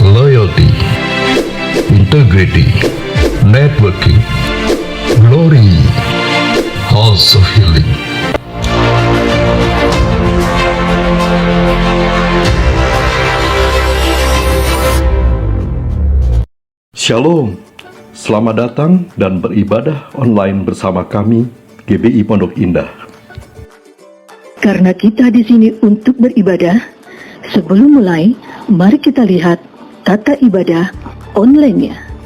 loyalty, integrity, networking, glory, house of healing. Shalom, selamat datang dan beribadah online bersama kami, GBI Pondok Indah. Karena kita di sini untuk beribadah, sebelum mulai, mari kita lihat tata ibadah online-nya.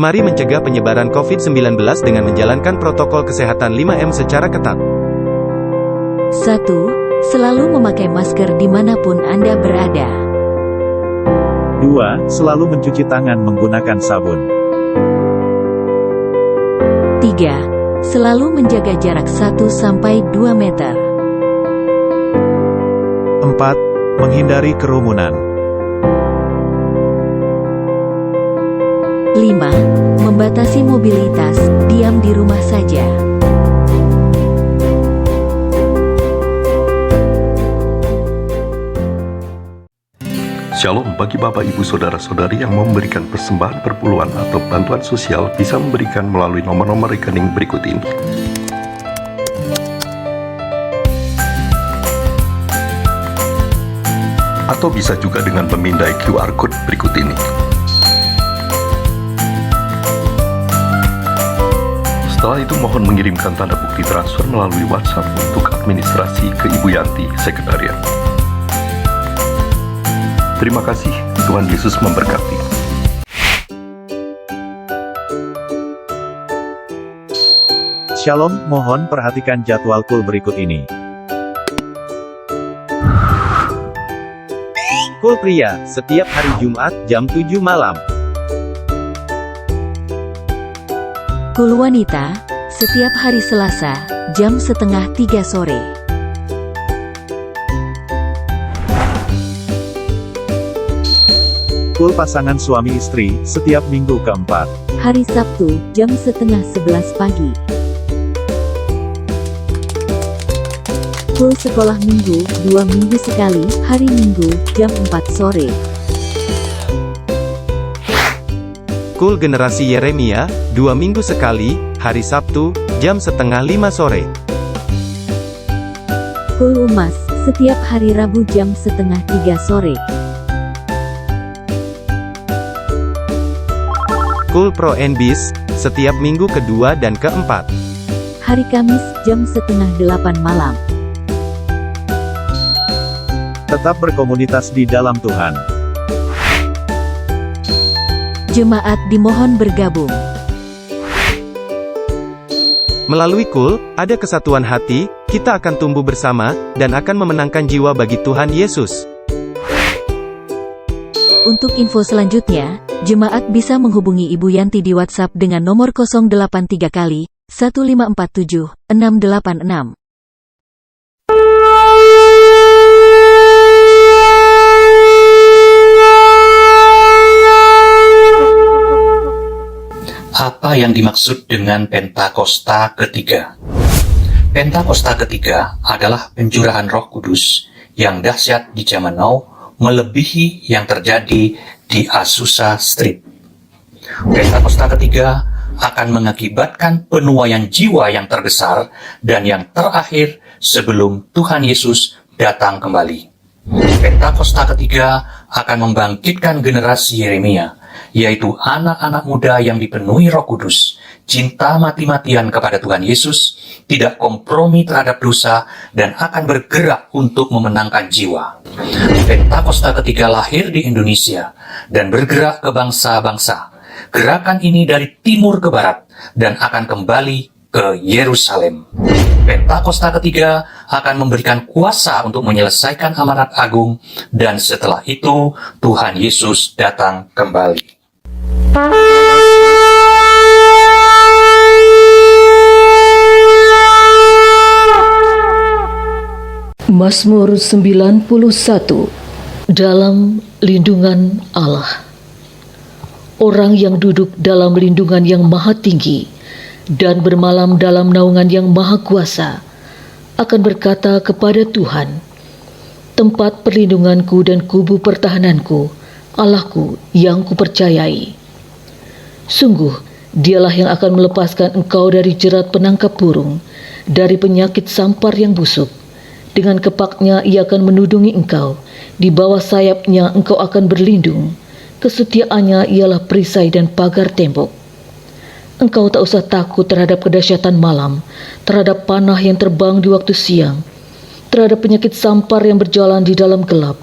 Mari mencegah penyebaran COVID-19 dengan menjalankan protokol kesehatan 5M secara ketat. 1. Selalu memakai masker dimanapun Anda berada. 2. Selalu mencuci tangan menggunakan sabun. 3. Selalu menjaga jarak 1-2 meter. 4. Menghindari kerumunan. 5. Membatasi mobilitas, diam di rumah saja. Shalom bagi Bapak Ibu Saudara-saudari yang mau memberikan persembahan perpuluhan atau bantuan sosial bisa memberikan melalui nomor-nomor rekening berikut ini. Atau bisa juga dengan memindai QR Code berikut ini. Setelah itu mohon mengirimkan tanda bukti transfer melalui WhatsApp untuk administrasi ke Ibu Yanti, Sekretariat. Terima kasih, Tuhan Yesus memberkati. Shalom, mohon perhatikan jadwal kul berikut ini. Kul pria, setiap hari Jumat, jam 7 malam. Kul wanita, setiap hari Selasa, jam 2:30 sore. Kul pasangan suami istri, setiap minggu keempat. Hari Sabtu, jam 10:30 pagi. Kul sekolah minggu, 2 minggu sekali, hari Minggu, jam 4 sore. Kul generasi Yeremia, 2 minggu sekali, hari Sabtu, jam 4:30 sore. Kul Umas, setiap hari Rabu jam 2:30 sore. Kul Pro NBIS, setiap minggu kedua dan keempat. Hari Kamis jam 7:30 malam. Tetap berkomunitas di dalam Tuhan. Jemaat dimohon bergabung. Melalui kul, ada kesatuan hati, kita akan tumbuh bersama, dan akan memenangkan jiwa bagi Tuhan Yesus. Untuk info selanjutnya, jemaat bisa menghubungi Ibu Yanti di WhatsApp dengan nomor 083 kali 1547 686. Apa yang dimaksud dengan Pentakosta ketiga? Pentakosta ketiga adalah pencurahan Roh Kudus yang dahsyat di zaman now, melebihi yang terjadi di Azusa Street. Pentakosta ketiga akan mengakibatkan penuaian jiwa yang terbesar dan yang terakhir sebelum Tuhan Yesus datang kembali. Pentakosta ketiga akan membangkitkan generasi Yeremia, yaitu anak-anak muda yang dipenuhi Roh Kudus, cinta mati-matian kepada Tuhan Yesus, tidak kompromi terhadap dosa, dan akan bergerak untuk memenangkan jiwa. Pentakosta ketiga lahir di Indonesia dan bergerak ke bangsa-bangsa. Gerakan ini dari timur ke barat dan akan kembali ke Yerusalem. Pentakosta ketiga akan memberikan kuasa untuk menyelesaikan amanat agung, dan setelah itu Tuhan Yesus datang kembali. Mazmur 91. Dalam lindungan Allah. Orang yang duduk dalam lindungan yang maha tinggi dan bermalam dalam naungan yang maha kuasa akan berkata kepada Tuhan, tempat perlindunganku dan kubu pertahananku, Allahku yang kupercayai. Sungguh, dialah yang akan melepaskan engkau dari jerat penangkap burung, dari penyakit sampar yang busuk. Dengan kepaknya ia akan menudungi engkau, di bawah sayapnya engkau akan berlindung. Kesetiaannya ialah perisai dan pagar tembok. Engkau tak usah takut terhadap kedahsyatan malam, terhadap panah yang terbang di waktu siang, terhadap penyakit sampar yang berjalan di dalam gelap,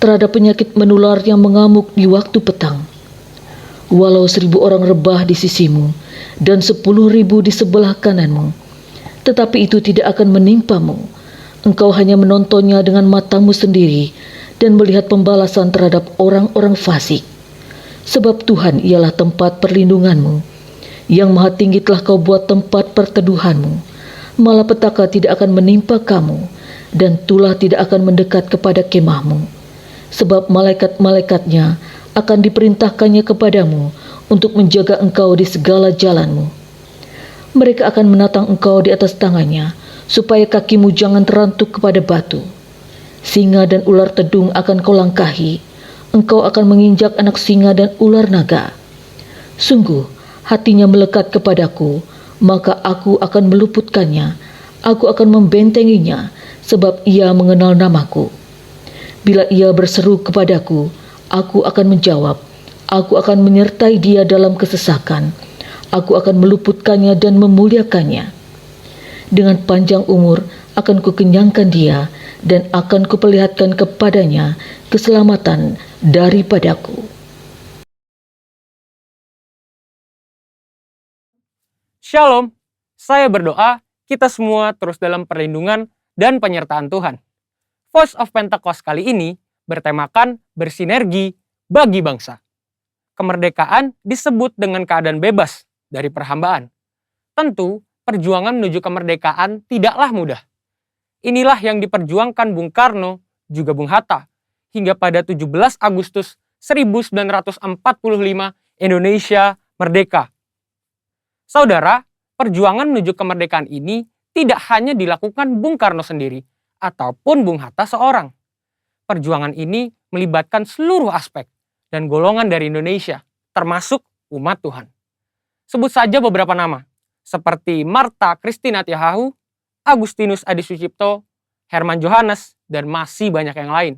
terhadap penyakit menular yang mengamuk di waktu petang. Walau 1.000 orang rebah di sisimu dan 10.000 di sebelah kananmu, tetapi itu tidak akan menimpamu. Engkau hanya menontonnya dengan matamu sendiri dan melihat pembalasan terhadap orang-orang fasik. Sebab Tuhan ialah tempat perlindunganmu. Yang maha tinggi telah kau buat tempat perteduhanmu. Malapetaka tidak akan menimpa kamu, dan tulah tidak akan mendekat kepada kemahmu. Sebab malaikat-malaikatnya akan diperintahkannya kepadamu untuk menjaga engkau di segala jalanmu. Mereka akan menatang engkau di atas tangannya, supaya kakimu jangan terantuk kepada batu. Singa dan ular tedung akan kau langkahi. Engkau akan menginjak anak singa dan ular naga. Sungguh, hatinya melekat kepadaku, maka aku akan meluputkannya. Aku akan membentenginya, sebab ia mengenal namaku. Bila ia berseru kepadaku, aku akan menjawab. Aku akan menyertai dia dalam kesesakan. Aku akan meluputkannya dan memuliakannya. Dengan panjang umur akan kukenyangkan dia, dan akan kuperlihatkan kepadanya keselamatan daripadaku. Shalom, saya berdoa kita semua terus dalam perlindungan dan penyertaan Tuhan. Voice of Pentecost kali ini bertemakan bersinergi bagi bangsa. Kemerdekaan disebut dengan keadaan bebas dari perhambaan. Tentu, perjuangan menuju kemerdekaan tidaklah mudah. Inilah yang diperjuangkan Bung Karno, juga Bung Hatta, hingga pada 17 Agustus 1945 Indonesia merdeka. Saudara, perjuangan menuju kemerdekaan ini tidak hanya dilakukan Bung Karno sendiri, ataupun Bung Hatta seorang. Perjuangan ini melibatkan seluruh aspek dan golongan dari Indonesia, termasuk umat Tuhan. Sebut saja beberapa nama, seperti Martha Christina Tiahahu, Agustinus Adi Sucipto, Herman Johannes, dan masih banyak yang lain.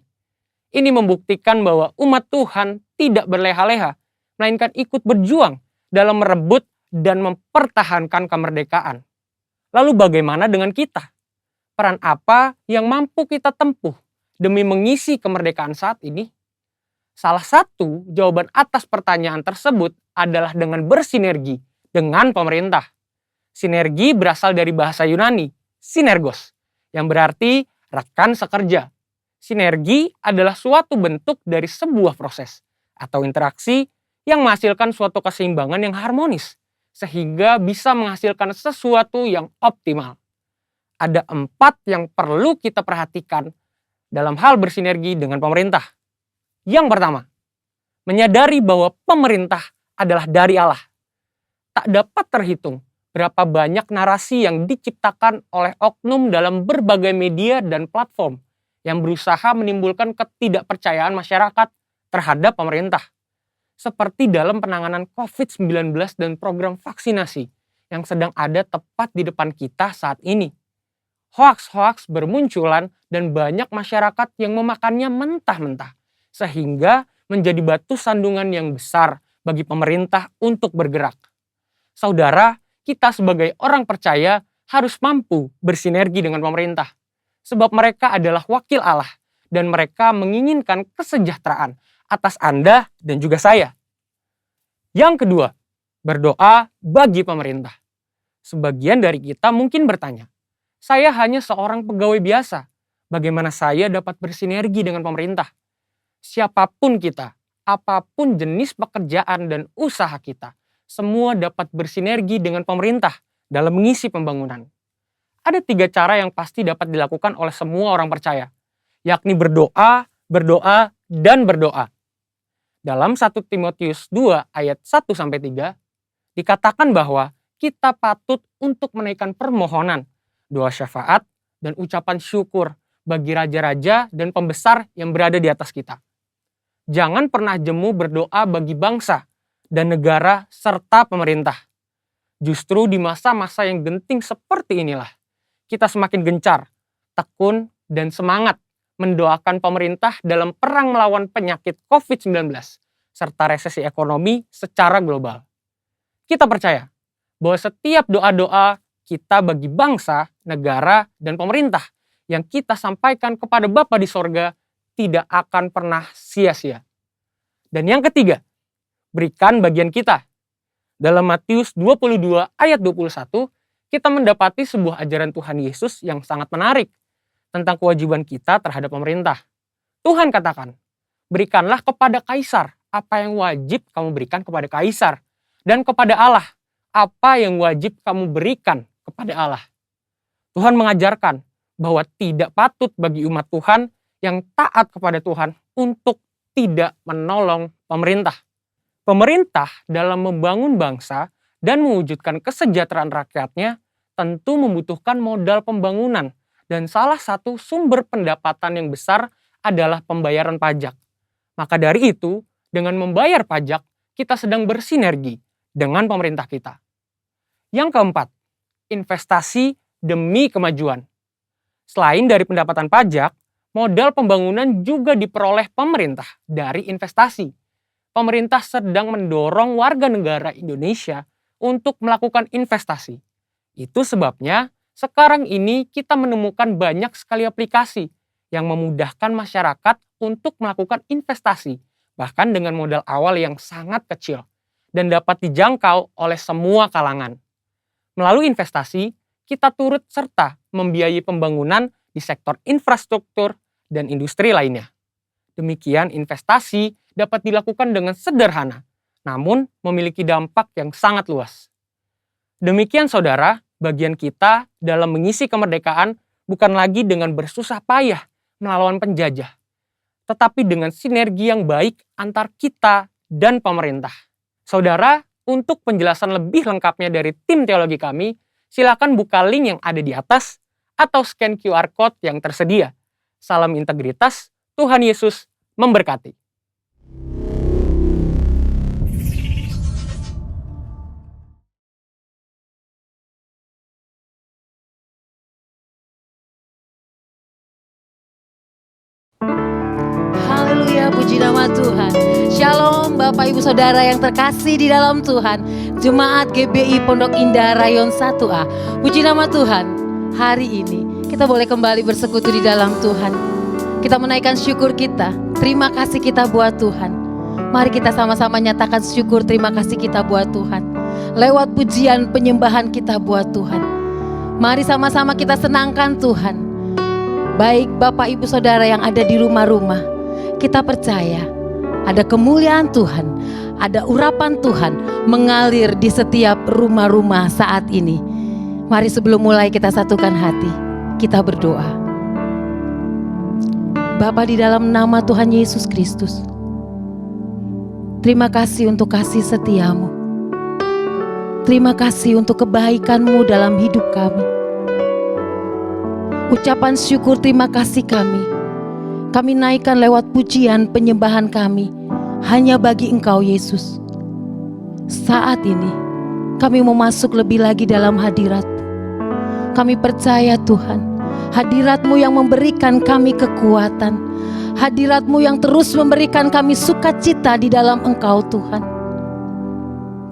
Ini membuktikan bahwa umat Tuhan tidak berleha-leha, melainkan ikut berjuang dalam merebut dan mempertahankan kemerdekaan. Lalu bagaimana dengan kita? Peran apa yang mampu kita tempuh demi mengisi kemerdekaan saat ini? Salah satu jawaban atas pertanyaan tersebut adalah dengan bersinergi dengan pemerintah. Sinergi berasal dari bahasa Yunani, sinergos, yang berarti rekan sekerja. Sinergi adalah suatu bentuk dari sebuah proses atau interaksi yang menghasilkan suatu keseimbangan yang harmonis, sehingga bisa menghasilkan sesuatu yang optimal. Ada 4 yang perlu kita perhatikan dalam hal bersinergi dengan pemerintah. Yang pertama, menyadari bahwa pemerintah adalah dari Allah. Tak dapat terhitung berapa banyak narasi yang diciptakan oleh oknum dalam berbagai media dan platform yang berusaha menimbulkan ketidakpercayaan masyarakat terhadap pemerintah. Seperti dalam penanganan COVID-19 dan program vaksinasi yang sedang ada tepat di depan kita saat ini. Hoaks-hoaks bermunculan dan banyak masyarakat yang memakannya mentah-mentah, sehingga menjadi batu sandungan yang besar bagi pemerintah untuk bergerak. Saudara, kita sebagai orang percaya harus mampu bersinergi dengan pemerintah. Sebab mereka adalah wakil Allah dan mereka menginginkan kesejahteraan atas Anda dan juga saya. Yang kedua, berdoa bagi pemerintah. Sebagian dari kita mungkin bertanya, saya hanya seorang pegawai biasa. Bagaimana saya dapat bersinergi dengan pemerintah? Siapapun kita, apapun jenis pekerjaan dan usaha kita, semua dapat bersinergi dengan pemerintah dalam mengisi pembangunan. Ada 3 cara yang pasti dapat dilakukan oleh semua orang percaya, yakni berdoa, berdoa, dan berdoa. Dalam 1 Timotius 2 ayat 1-3, dikatakan bahwa kita patut untuk menaikkan permohonan, doa syafaat, dan ucapan syukur bagi raja-raja dan pembesar yang berada di atas kita. Jangan pernah jemu berdoa bagi bangsa dan negara serta pemerintah. Justru di masa-masa yang genting seperti inilah, kita semakin gencar, tekun, dan semangat mendoakan pemerintah dalam perang melawan penyakit COVID-19 serta resesi ekonomi secara global. Kita percaya bahwa setiap doa-doa kita bagi bangsa, negara, dan pemerintah yang kita sampaikan kepada Bapa di sorga tidak akan pernah sia-sia. Dan yang ketiga, berikan bagian kita. Dalam Matius 22 ayat 21, kita mendapati sebuah ajaran Tuhan Yesus yang sangat menarik tentang kewajiban kita terhadap pemerintah. Tuhan katakan, berikanlah kepada Kaisar apa yang wajib kamu berikan kepada Kaisar, dan kepada Allah apa yang wajib kamu berikan kepada Allah. Tuhan mengajarkan bahwa tidak patut bagi umat Tuhan yang taat kepada Tuhan untuk tidak menolong pemerintah. Pemerintah dalam membangun bangsa dan mewujudkan kesejahteraan rakyatnya tentu membutuhkan modal pembangunan, dan salah satu sumber pendapatan yang besar adalah pembayaran pajak. Maka dari itu, dengan membayar pajak, kita sedang bersinergi dengan pemerintah kita. Yang keempat, investasi demi kemajuan. Selain dari pendapatan pajak, modal pembangunan juga diperoleh pemerintah dari investasi. Pemerintah sedang mendorong warga negara Indonesia untuk melakukan investasi. Itu sebabnya sekarang ini kita menemukan banyak sekali aplikasi yang memudahkan masyarakat untuk melakukan investasi, bahkan dengan modal awal yang sangat kecil dan dapat dijangkau oleh semua kalangan. Melalui investasi, kita turut serta membiayai pembangunan di sektor infrastruktur dan industri lainnya. Demikian investasi dapat dilakukan dengan sederhana, namun memiliki dampak yang sangat luas. Demikian saudara, bagian kita dalam mengisi kemerdekaan bukan lagi dengan bersusah payah melawan penjajah, tetapi dengan sinergi yang baik antar kita dan pemerintah. Saudara, untuk penjelasan lebih lengkapnya dari tim teologi kami, silakan buka link yang ada di atas atau scan QR Code yang tersedia. Salam integritas, Tuhan Yesus memberkati. Haleluya, puji nama Tuhan. Shalom Bapak Ibu Saudara yang terkasih di dalam Tuhan. Jemaat GBI Pondok Indah Rayon 1A. Puji nama Tuhan. Hari ini kita boleh kembali bersekutu di dalam Tuhan. Kita menaikkan syukur kita. Terima kasih kita buat Tuhan. Mari kita sama-sama nyatakan syukur terima kasih kita buat Tuhan. Lewat pujian penyembahan kita buat Tuhan. Mari sama-sama kita senangkan Tuhan. Baik Bapak Ibu Saudara yang ada di rumah-rumah, kita percaya ada kemuliaan Tuhan, ada urapan Tuhan mengalir di setiap rumah-rumah saat ini. Mari sebelum mulai kita satukan hati, kita berdoa. Bapa di dalam nama Tuhan Yesus Kristus, terima kasih untuk kasih setiamu. Terima kasih untuk kebaikan-Mu dalam hidup kami. Ucapan syukur terima kasih kami naikkan lewat pujian penyembahan kami hanya bagi Engkau Yesus. Saat ini kami mau masuk lebih lagi dalam hadirat-Mu. Kami percaya Tuhan, hadirat-Mu yang memberikan kami kekuatan, hadirat-Mu yang terus memberikan kami sukacita di dalam Engkau Tuhan.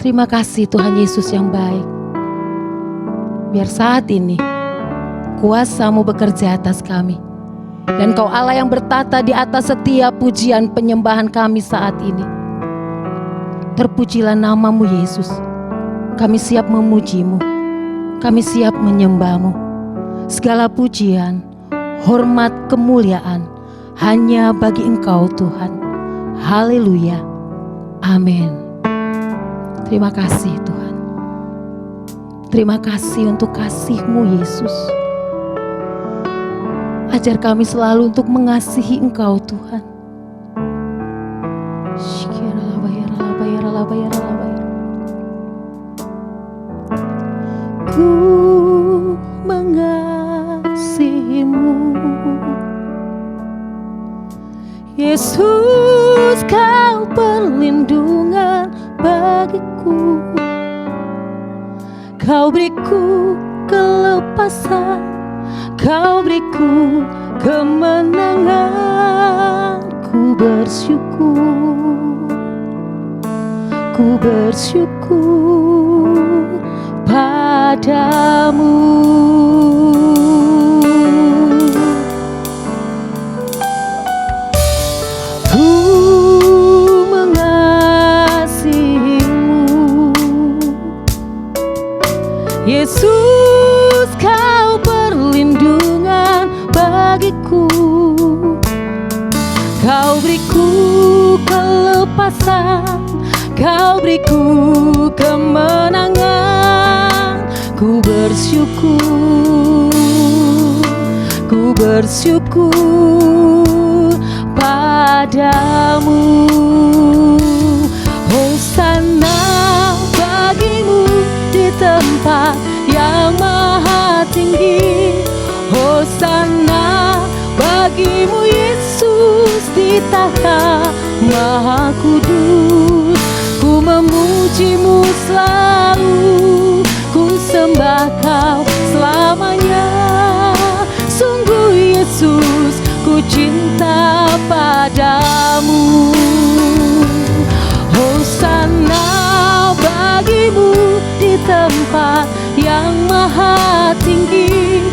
Terima kasih Tuhan Yesus yang baik. Biar saat ini kuasa-Mu bekerja atas kami. Dan Kau Allah yang bertata di atas setiap pujian penyembahan kami saat ini. Terpujilah nama-Mu Yesus. Kami siap memuji-Mu. Kami siap menyembah-Mu. Segala pujian, hormat, kemuliaan hanya bagi Engkau Tuhan. Haleluya. Amin. Terima kasih Tuhan. Terima kasih untuk kasih-Mu Yesus. Ajar kami selalu untuk mengasihi Engkau Tuhan. Ku mengasihi-Mu Yesus, Kau perlindungan bagiku. Kau beriku kelepasan, Kau beriku kemenangan. Ku bersyukur, ku bersyukur padamu. Ku mengasihi-Mu Yesus, Kau perlindungan bagiku. Kau beriku kelepasan, Kau beriku kemenangan. Ku bersyukur, ku bersyukur padamu. Hosana bagi-Mu di tempat yang maha tinggi. Hosana bagi-Mu Yesus di tahta maha kudus. Ku memuji-Mu selalu, ku sembah Kau selamanya. Sungguh Yesus, ku cinta padamu. Hosana bagi-Mu di tempat yang maha tinggi.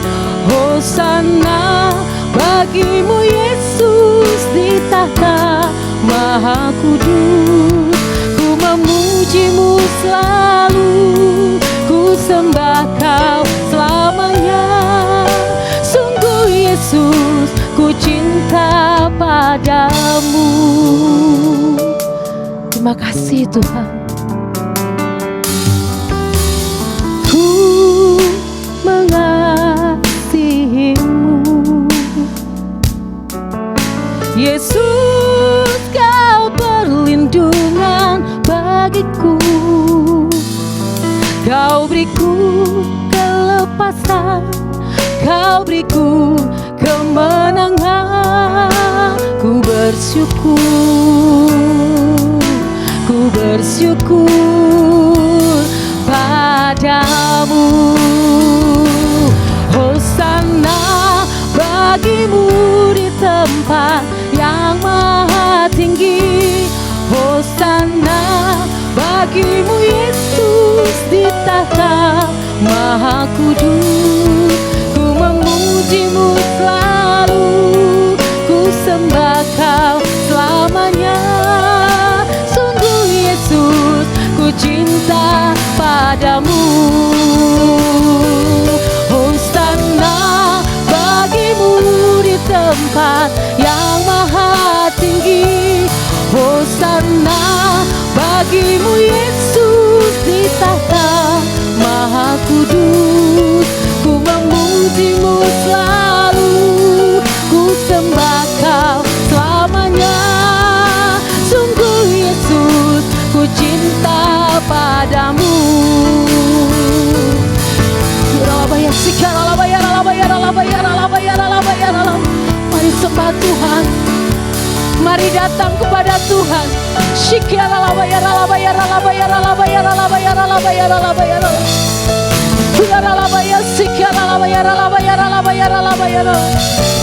Hosana bagi-Mu Yesus di tahta maha kudus. Ku memuji-Mu selalu, ku sembah Kau selamanya. Sungguh Yesus, ku cinta padamu. Terima kasih Tuhan. Ku mengasihi-Mu Yesus, Kau perlindungan bagiku. Kau beriku kelepasan, Kau beriku kemenangan. Ku bersyukur, ku bersyukur padamu. Hosana bagi-Mu di tempat yang maha tinggi. Hosana bagi-Mu Yesus di tahta maha kudus. Ku memuji-Mu selalu, ku sembah Kau selamanya. Sungguh Yesus, ku cinta padamu. Hosana bagi-Mu di tempat yang maha tinggi. Hosana bagi-Mu Yesus di tahta maha kudus. Ku memuji-Mu selalu, ku sembah Kau selamanya. Sungguh Yesus, ku cinta padamu. Mari sembah Tuhan, mari datang kepada Tuhan.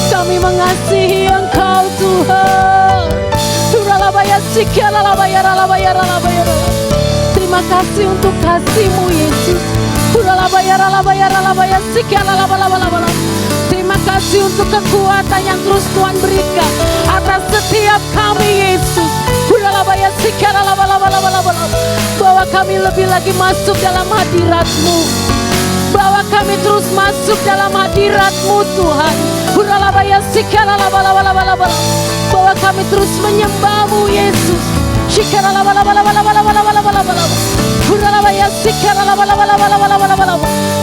Kami mengasihi Engkau Tuhan. Terima kasih untuk kasih-Mu Yesus. Terima kasih untuk kekuatan yang terus Tuhan berikan atas setiap kami, Yesus. Bahwa kami lebih lagi masuk dalam hadirat-Mu, bahwa kami terus masuk dalam hadirat-Mu, Tuhan. Bahwa kami terus menyembah-Mu, Yesus.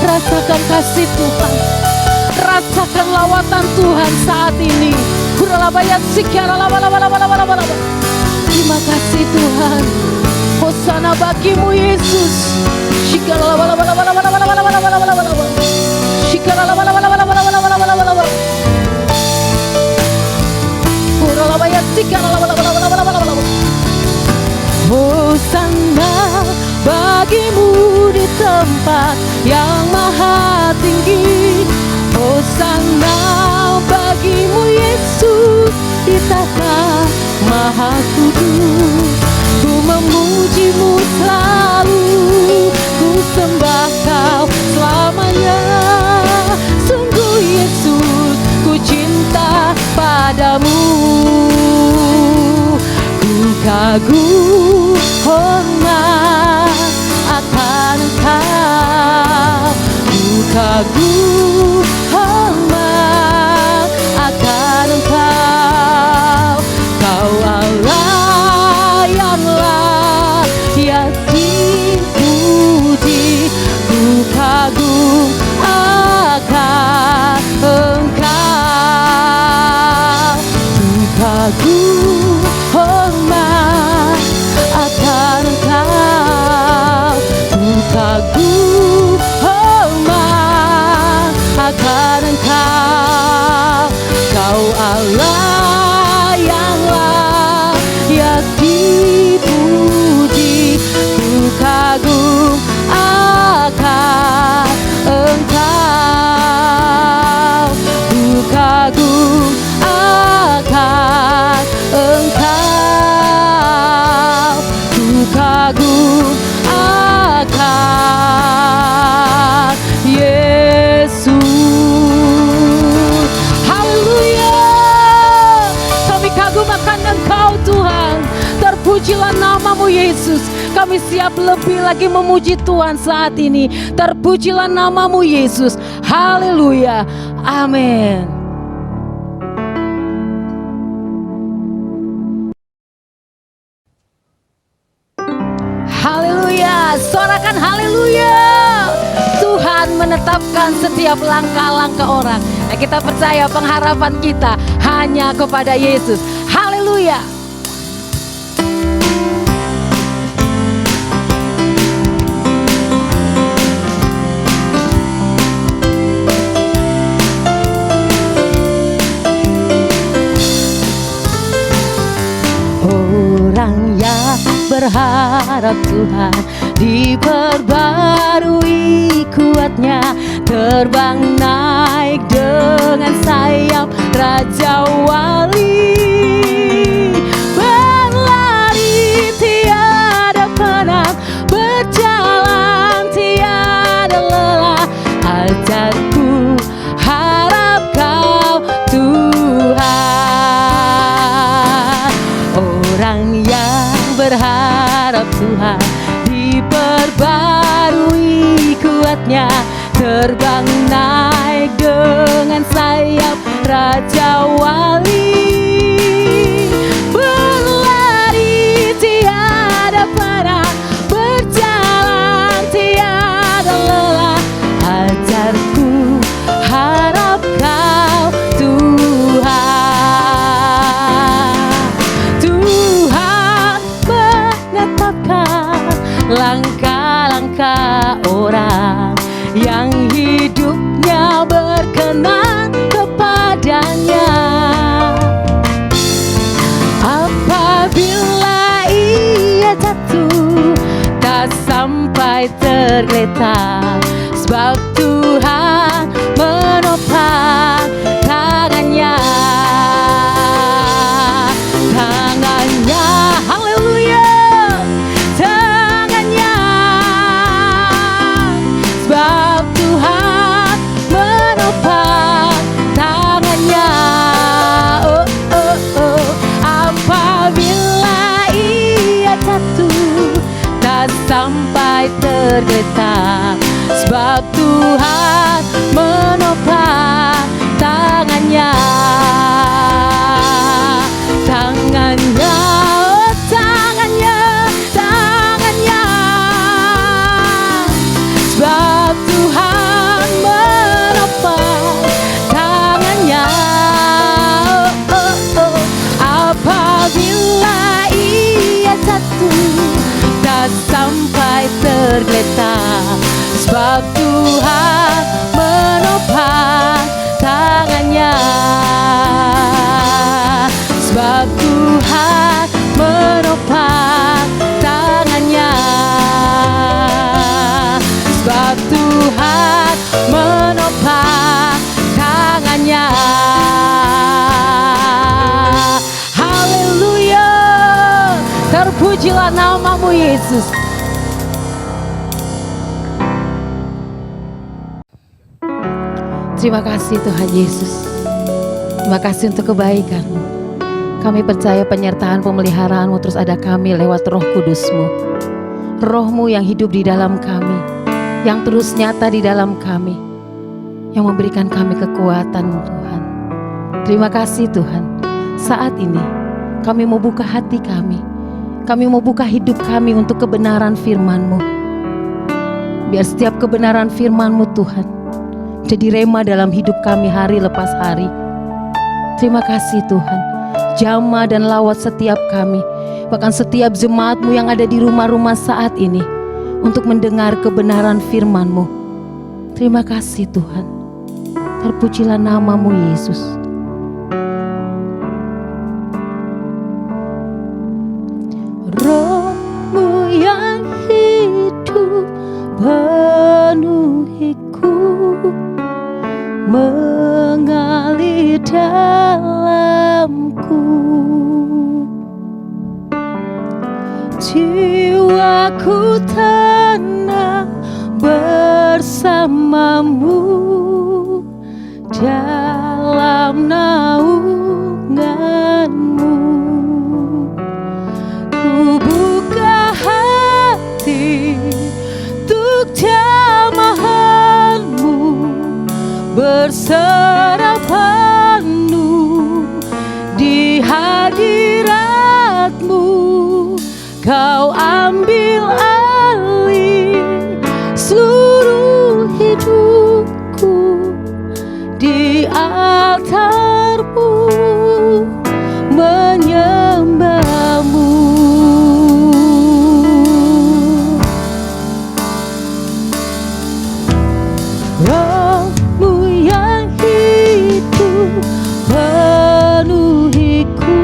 Rasakan kasih Tuhan, rasakan lawatan Tuhan saat ini. Terima kasih Tuhan. Hosana bagimu, Yesus. Hosana bagimu di tempat yang maha tinggi. Hosana bagimu, Yesus, di tahta maha kudus. Ku memuji-Mu selalu, ku sembah Kau selamanya. Sungguh Yesus, ku cinta padamu. Ku kagum hormat akan Engkau. Ku kagum hormat akan Engkau. Kau Allah yang layak dipuji. Ku kagum akan Engkau. Ku kagum hormat akan Engkau. Ku kagum hormat akan Engkau. Kau Allah yang layak dipuji. Ku kagum akan Engkau. Ku kagum akan Engkau. Ku kagum akan Yesus. Haleluya. Kami kagum akan Engkau, Tuhan. Terpujilah nama-Mu, Yesus. Kami siap lebih lagi memuji Tuhan saat ini. Terpujilah nama-Mu, Yesus. Haleluya. Amin. Haleluya, suarakan haleluya. Tuhan menetapkan setiap langkah-langkah orang. Nah, kita percaya pengharapan kita hanya kepada Yesus. Haleluya. Orang yang berharap Tuhan diperbarui kuatnya, terbang naik dengan sayap Raja Wali. Berlari tiada penat, berjalan tiada lelah. Ajarku harap Kau Tuhan. Orang yang berharap Tuhan diperbarui kuatnya, terbang naik dengan sayap Raja Wali. Berlari tiada penat, berjalan tiada lelah. Ajarku harap Kau Tuhan. Tuhan menetapkan langkah-langkah orang yang hidupnya berkenan kepadanya. Apabila ia jatuh, tak sampai tergeletak, sebab Tuhan menopang tangannya. Tangannya, haleluya, tangannya, sebab tergeletak, sebab Tuhan menopang tangannya. Tangannya, oh tangannya, tangannya, sebab Tuhan menopang tangannya. Oh, oh, oh. Apabila ia jatuh, tak sampai tergeletak, sebab Tuhan menopang tangannya. Sebab Tuhan menopang tangannya. Sebab Tuhan menopang tangannya. Haleluya, terpujilah namamu Yesus. Terima kasih Tuhan Yesus. Terima kasih untuk kebaikan-Mu. Kami percaya penyertaan pemeliharaan-Mu terus ada kami lewat Roh Kudus-Mu. Roh-Mu yang hidup di dalam kami, yang terus nyata di dalam kami, yang memberikan kami kekuatan Tuhan. Terima kasih Tuhan. Saat ini kami mau buka hati kami mau buka hidup kami untuk kebenaran firman-Mu. Biar setiap kebenaran firman-Mu Tuhan jadi rema dalam hidup kami hari lepas hari. Terima kasih Tuhan. Jamah dan lawat setiap kami, bahkan setiap jemaat-Mu yang ada di rumah-rumah saat ini, untuk mendengar kebenaran firman-Mu. Terima kasih Tuhan. Terpujilah namamu Yesus. Roh-Mu yang hidup penuhiku, mengalir dalamku. Jiwaku tenang bersamamu dalam naunganmu. Ku buka hati untuk jamahanmu, berserah penuh di hadiratmu. Kau ambil alih seluruh hidupku, di altarmu menyembahmu. Roh-Mu yang hidup penuhiku,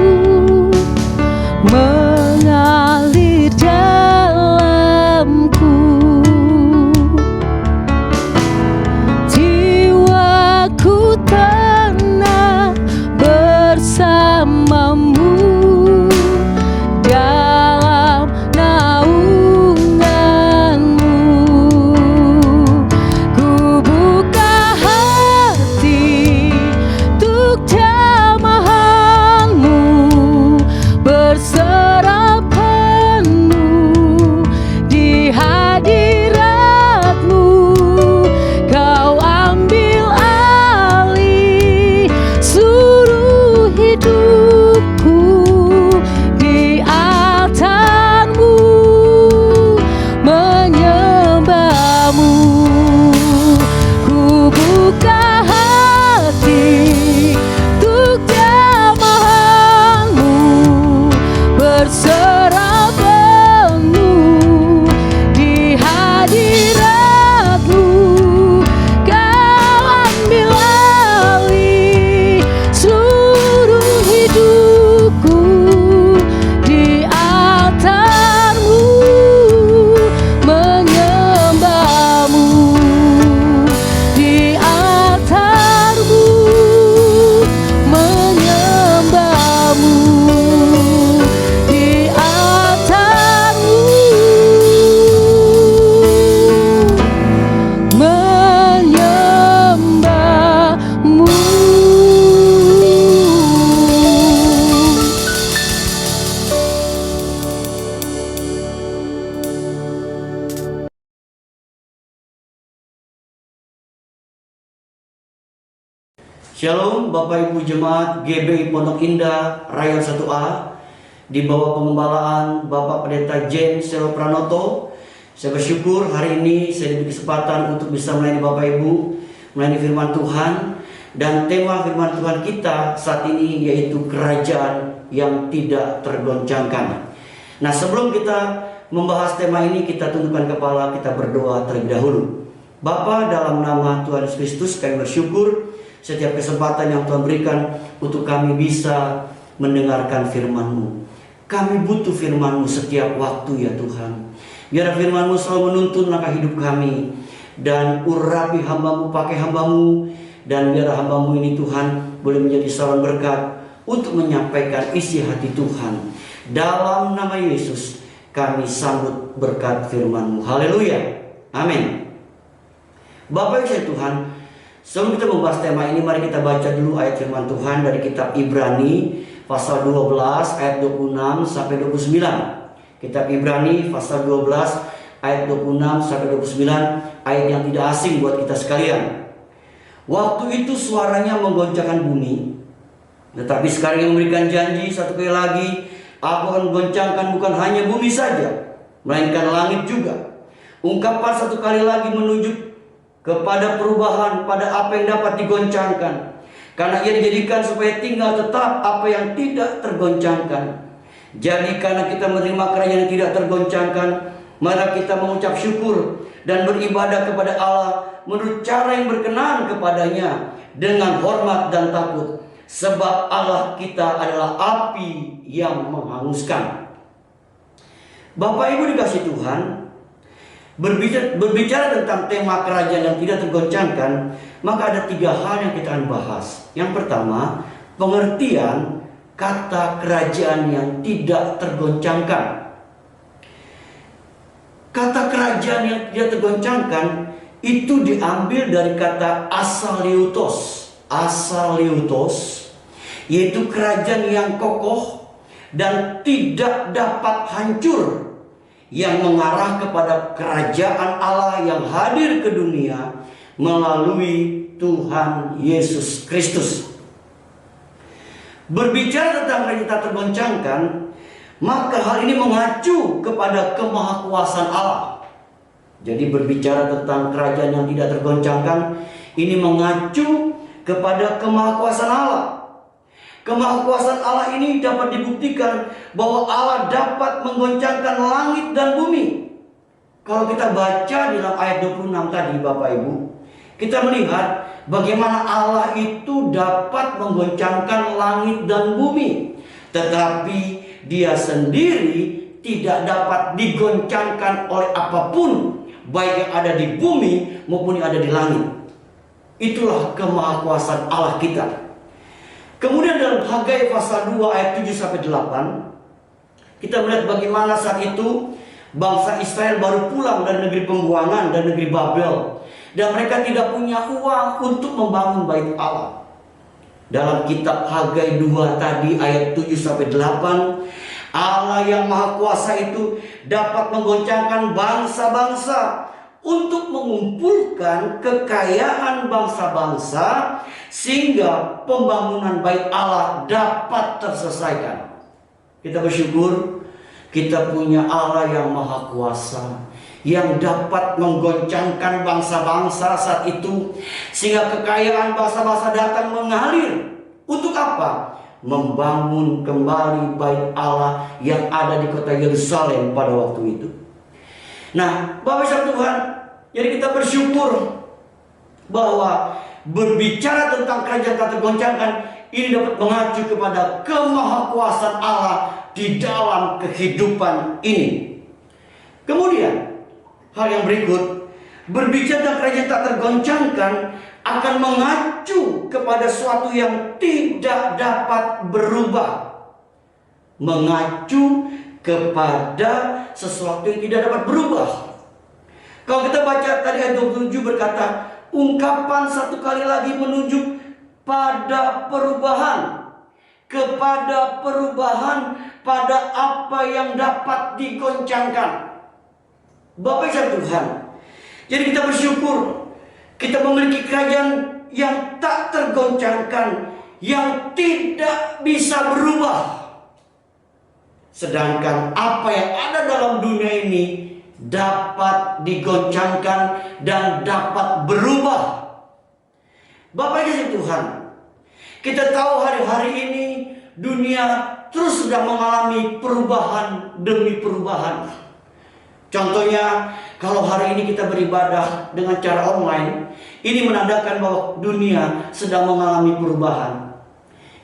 mengalir dalamku. Jiwaku tenang Shalom Bapak Ibu Jemaat GBI Pondok Indah Rayon 1A, di bawah pengembalaan Bapak Pendeta James Selo Pranoto. Saya bersyukur hari ini saya diberi kesempatan untuk bisa melayani Bapak Ibu, melayani firman Tuhan. Dan tema firman Tuhan kita saat ini yaitu kerajaan yang tidak tergoncangkan. Nah, sebelum kita membahas tema ini, kita tundukkan kepala, kita berdoa terlebih dahulu. Bapa, dalam nama Tuhan Yesus Kristus, kami bersyukur setiap kesempatan yang Tuhan berikan untuk kami bisa mendengarkan firman-Mu. Kami butuh firman-Mu setiap waktu ya Tuhan. Biar firman-Mu selalu menuntun langkah hidup kami. Dan urapi hamba-Mu, pakai hamba-Mu. Dan biar hamba-Mu ini Tuhan boleh menjadi saluran berkat untuk menyampaikan isi hati Tuhan. Dalam nama Yesus kami sambut berkat firman-Mu. Haleluya. Amin. Bapak Ibu Tuhan, sebelum kita membahas tema ini, mari kita baca dulu ayat firman Tuhan dari kitab Ibrani pasal 12 ayat 26 sampai 29. Kitab Ibrani pasal 12 ayat 26 sampai 29, ayat yang tidak asing buat kita sekalian. Waktu itu suaranya menggoncangkan bumi, tetapi sekarang yang memberikan janji satu kali lagi, aku akan menggoncangkan bukan hanya bumi saja, melainkan langit juga. Ungkapan satu kali lagi menunjuk kepada perubahan pada apa yang dapat digoncangkan, karena ia dijadikan supaya tinggal tetap apa yang tidak tergoncangkan. Jadi karena kita menerima kerajaan yang tidak tergoncangkan, maka kita mengucap syukur dan beribadah kepada Allah menurut cara yang berkenan kepadanya dengan hormat dan takut, sebab Allah kita adalah api yang menghanguskan. Bapak Ibu dikasih Tuhan, berbicara tentang tema kerajaan yang tidak tergoncangkan, maka ada 3 hal yang kita akan bahas. Yang pertama, pengertian kata kerajaan yang tidak tergoncangkan. Kata kerajaan yang tidak tergoncangkan itu diambil dari kata asaleutos. Asaleutos yaitu kerajaan yang kokoh dan tidak dapat hancur, yang mengarah kepada kerajaan Allah yang hadir ke dunia melalui Tuhan Yesus Kristus. Berbicara tentang kerajaan tak tergoncangkan, maka hal ini mengacu kepada kemahakuasaan Allah. Jadi berbicara tentang kerajaan yang tidak tergoncangkan, ini mengacu kepada kemahakuasaan Allah. Kemahakuasaan Allah ini dapat dibuktikan bahwa Allah dapat menggoncangkan langit dan bumi. Kalau kita baca di dalam ayat 26 tadi Bapak Ibu, kita melihat bagaimana Allah itu dapat menggoncangkan langit dan bumi, tetapi Dia sendiri tidak dapat digoncangkan oleh apapun, baik yang ada di bumi maupun yang ada di langit. Itulah kemahakuasaan Allah kita. Kemudian dalam Hagai pasal 2 ayat 7 sampai 8, kita melihat bagaimana saat itu bangsa Israel baru pulang dari negeri pembuangan dan negeri Babel, dan mereka tidak punya uang untuk membangun bait Allah. Dalam kitab Hagai 2 tadi ayat 7 sampai 8, Allah yang Maha Kuasa itu dapat menggoncangkan bangsa-bangsa untuk mengumpulkan kekayaan bangsa-bangsa sehingga pembangunan bait Allah dapat terselesaikan. Kita bersyukur kita punya Allah yang Maha Kuasa, yang dapat menggoncangkan bangsa-bangsa saat itu sehingga kekayaan bangsa-bangsa datang mengalir. Untuk apa? Membangun kembali bait Allah yang ada di kota Yerusalem pada waktu itu. Nah, Bapak Ibu Tuhan, jadi kita bersyukur bahwa berbicara tentang kerajaan tak tergoncangkan ini dapat mengacu kepada kemahakuasaan Allah di dalam kehidupan ini. Kemudian hal yang berikut, berbicara tentang kerajaan tak tergoncangkan akan mengacu kepada sesuatu yang tidak dapat berubah. Mengacu kepada sesuatu yang tidak dapat berubah. Kalau kita baca tadi ayat 27 berkata, ungkapan satu kali lagi menunjuk pada perubahan. Kepada perubahan pada apa yang dapat digoncangkan. Bapak Ibu Tuhan, jadi kita bersyukur kita memiliki kerajaan yang tak tergoncangkan, yang tidak bisa berubah. Sedangkan apa yang ada dalam dunia ini dapat digoncangkan dan dapat berubah. Bapak Yesus Tuhan, kita tahu hari-hari ini dunia terus sedang mengalami perubahan demi perubahan. Contohnya, kalau hari ini kita beribadah dengan cara online, ini menandakan bahwa dunia sedang mengalami perubahan.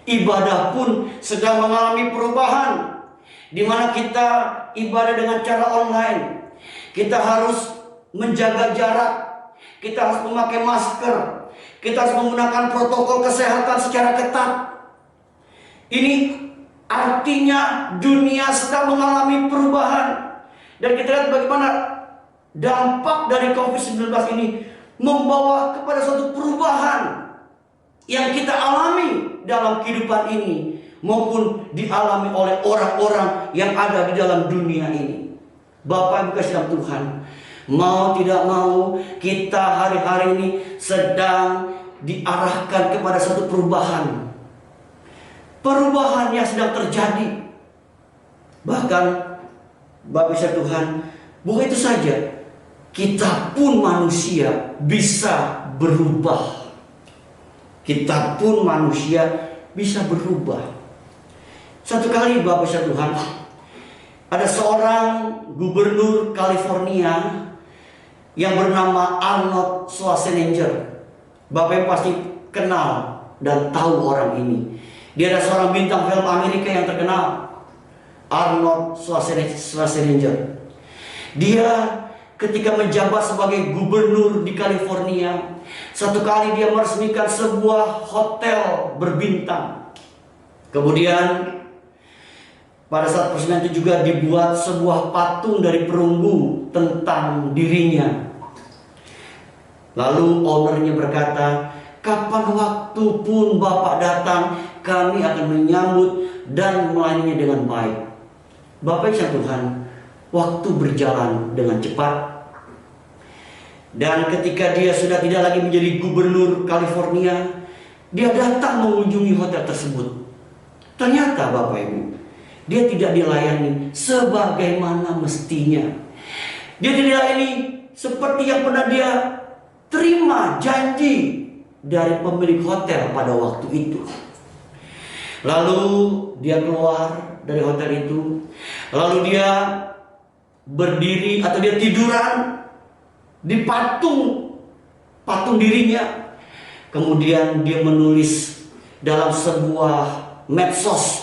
Ibadah pun sedang mengalami perubahan, di mana kita ibadah dengan cara online. Kita harus menjaga jarak, kita harus memakai masker, kita harus menggunakan protokol kesehatan secara ketat. Ini artinya dunia sedang mengalami perubahan. Dan kita lihat bagaimana dampak dari COVID-19 ini membawa kepada suatu perubahan yang kita alami dalam kehidupan ini, maupun dialami oleh orang-orang yang ada di dalam dunia ini. Bapak Ibu kasih dalam Tuhan, mau tidak mau kita hari-hari ini sedang diarahkan kepada suatu perubahan. Perubahan yang sedang terjadi. Bahkan Bapak Ibu Tuhan, bukan itu saja, kita pun manusia bisa berubah. Kita pun manusia bisa berubah. Satu kali Bapak Ibu Tuhan, ada seorang gubernur California yang bernama Arnold Schwarzenegger. Bapak Ibu pasti kenal dan tahu orang ini. Dia adalah seorang bintang film Amerika yang terkenal, Arnold Schwarzenegger. Dia ketika menjabat sebagai gubernur di California, satu kali dia meresmikan sebuah hotel berbintang. Kemudian pada saat peresmian itu juga dibuat sebuah patung dari perunggu tentang dirinya. Lalu ownernya berkata, kapan waktu pun Bapak datang, kami akan menyambut dan melayaninya dengan baik. Bapak Ibu Tuhan, waktu berjalan dengan cepat. Dan ketika dia sudah tidak lagi menjadi gubernur California, dia datang mengunjungi hotel tersebut. Ternyata Bapak Ibu, dia tidak dilayani sebagaimana mestinya. Dia tidak dilayani seperti yang pernah dia terima janji dari pemilik hotel pada waktu itu. Lalu dia keluar dari hotel itu, lalu dia berdiri atau dia tiduran di patung dirinya. Kemudian dia menulis dalam sebuah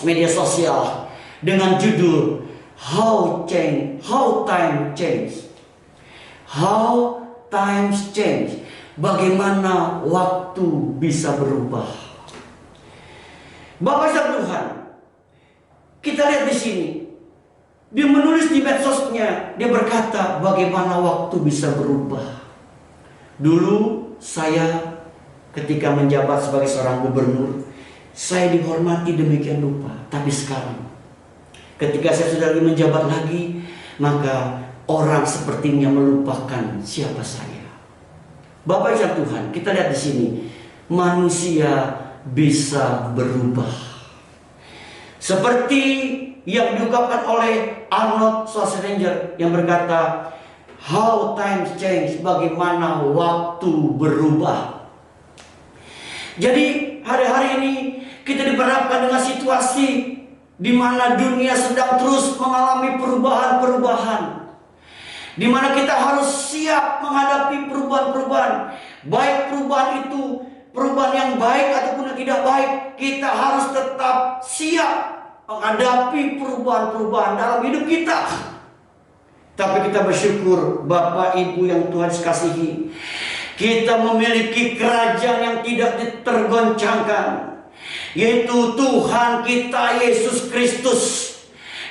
media sosial dengan judul How Time Change. Bagaimana waktu bisa berubah. Bapak Ibu Tuhan, kita lihat di sini. Dia menulis di medsosnya, dia berkata bagaimana waktu bisa berubah. Dulu saya ketika menjabat sebagai seorang gubernur, saya dihormati demikian rupa. Tapi sekarang, ketika saya sudah menjabat lagi, maka orang sepertinya melupakan siapa saya. Bapak Ibu Tuhan, kita lihat di sini, manusia bisa berubah. Seperti yang diungkapkan oleh Arnold Schwarzenegger yang berkata, How times change, bagaimana waktu berubah. Jadi hari-hari ini kita diperhadapkan dengan situasi di mana dunia sedang terus mengalami perubahan-perubahan, di mana kita harus siap menghadapi perubahan-perubahan. Baik perubahan itu perubahan yang baik ataupun yang tidak baik, kita harus tetap siap menghadapi perubahan-perubahan dalam hidup kita. Tapi kita bersyukur Bapak Ibu yang Tuhan kasihi, kita memiliki kerajaan yang tidak tergoncangkan, yaitu Tuhan kita Yesus Kristus.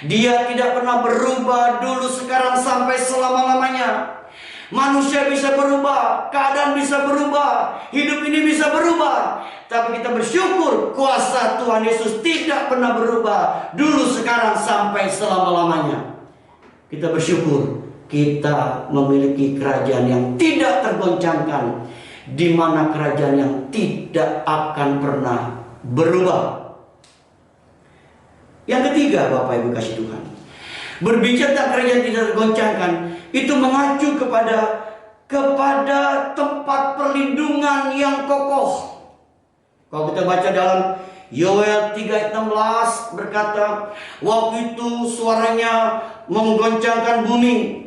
Dia tidak pernah berubah, dulu, sekarang, sampai selama-lamanya. Manusia bisa berubah, keadaan bisa berubah, hidup ini bisa berubah. Tapi kita bersyukur kuasa Tuhan Yesus tidak pernah berubah, dulu, sekarang, sampai selama-lamanya. Kita bersyukur kita memiliki kerajaan yang tidak tergoncangkan, di mana kerajaan yang tidak akan pernah berubah. Yang ketiga, Bapak Ibu kasih Tuhan, berbicara tentang kerajaan tidak tergoncangkan, itu mengacu kepada tempat perlindungan yang kokoh. Kalau kita baca dalam Yoel 3 ayat 16 berkata, waktu itu suaranya menggoncangkan bumi,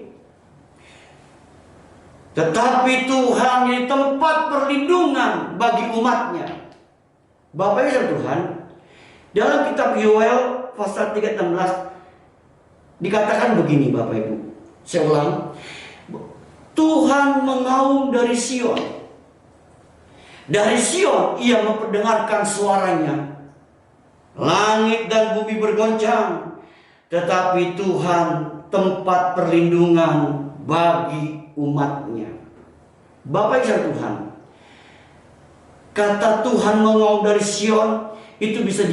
tetapi Tuhan jadi tempat perlindungan bagi umatnya. Bapak Ibu Tuhan, dalam kitab Yoel pasal 3 ayat 16 dikatakan begini, Bapak Ibu. Saya ulang. Tuhan mengaum dari Sion. Dari Sion ia memperdengarkan suaranya. Langit dan bumi bergoncang, tetapi Tuhan tempat perlindungan bagi umatnya. Bapak Ibu Tuhan, kata Tuhan mengaum dari Sion itu bisa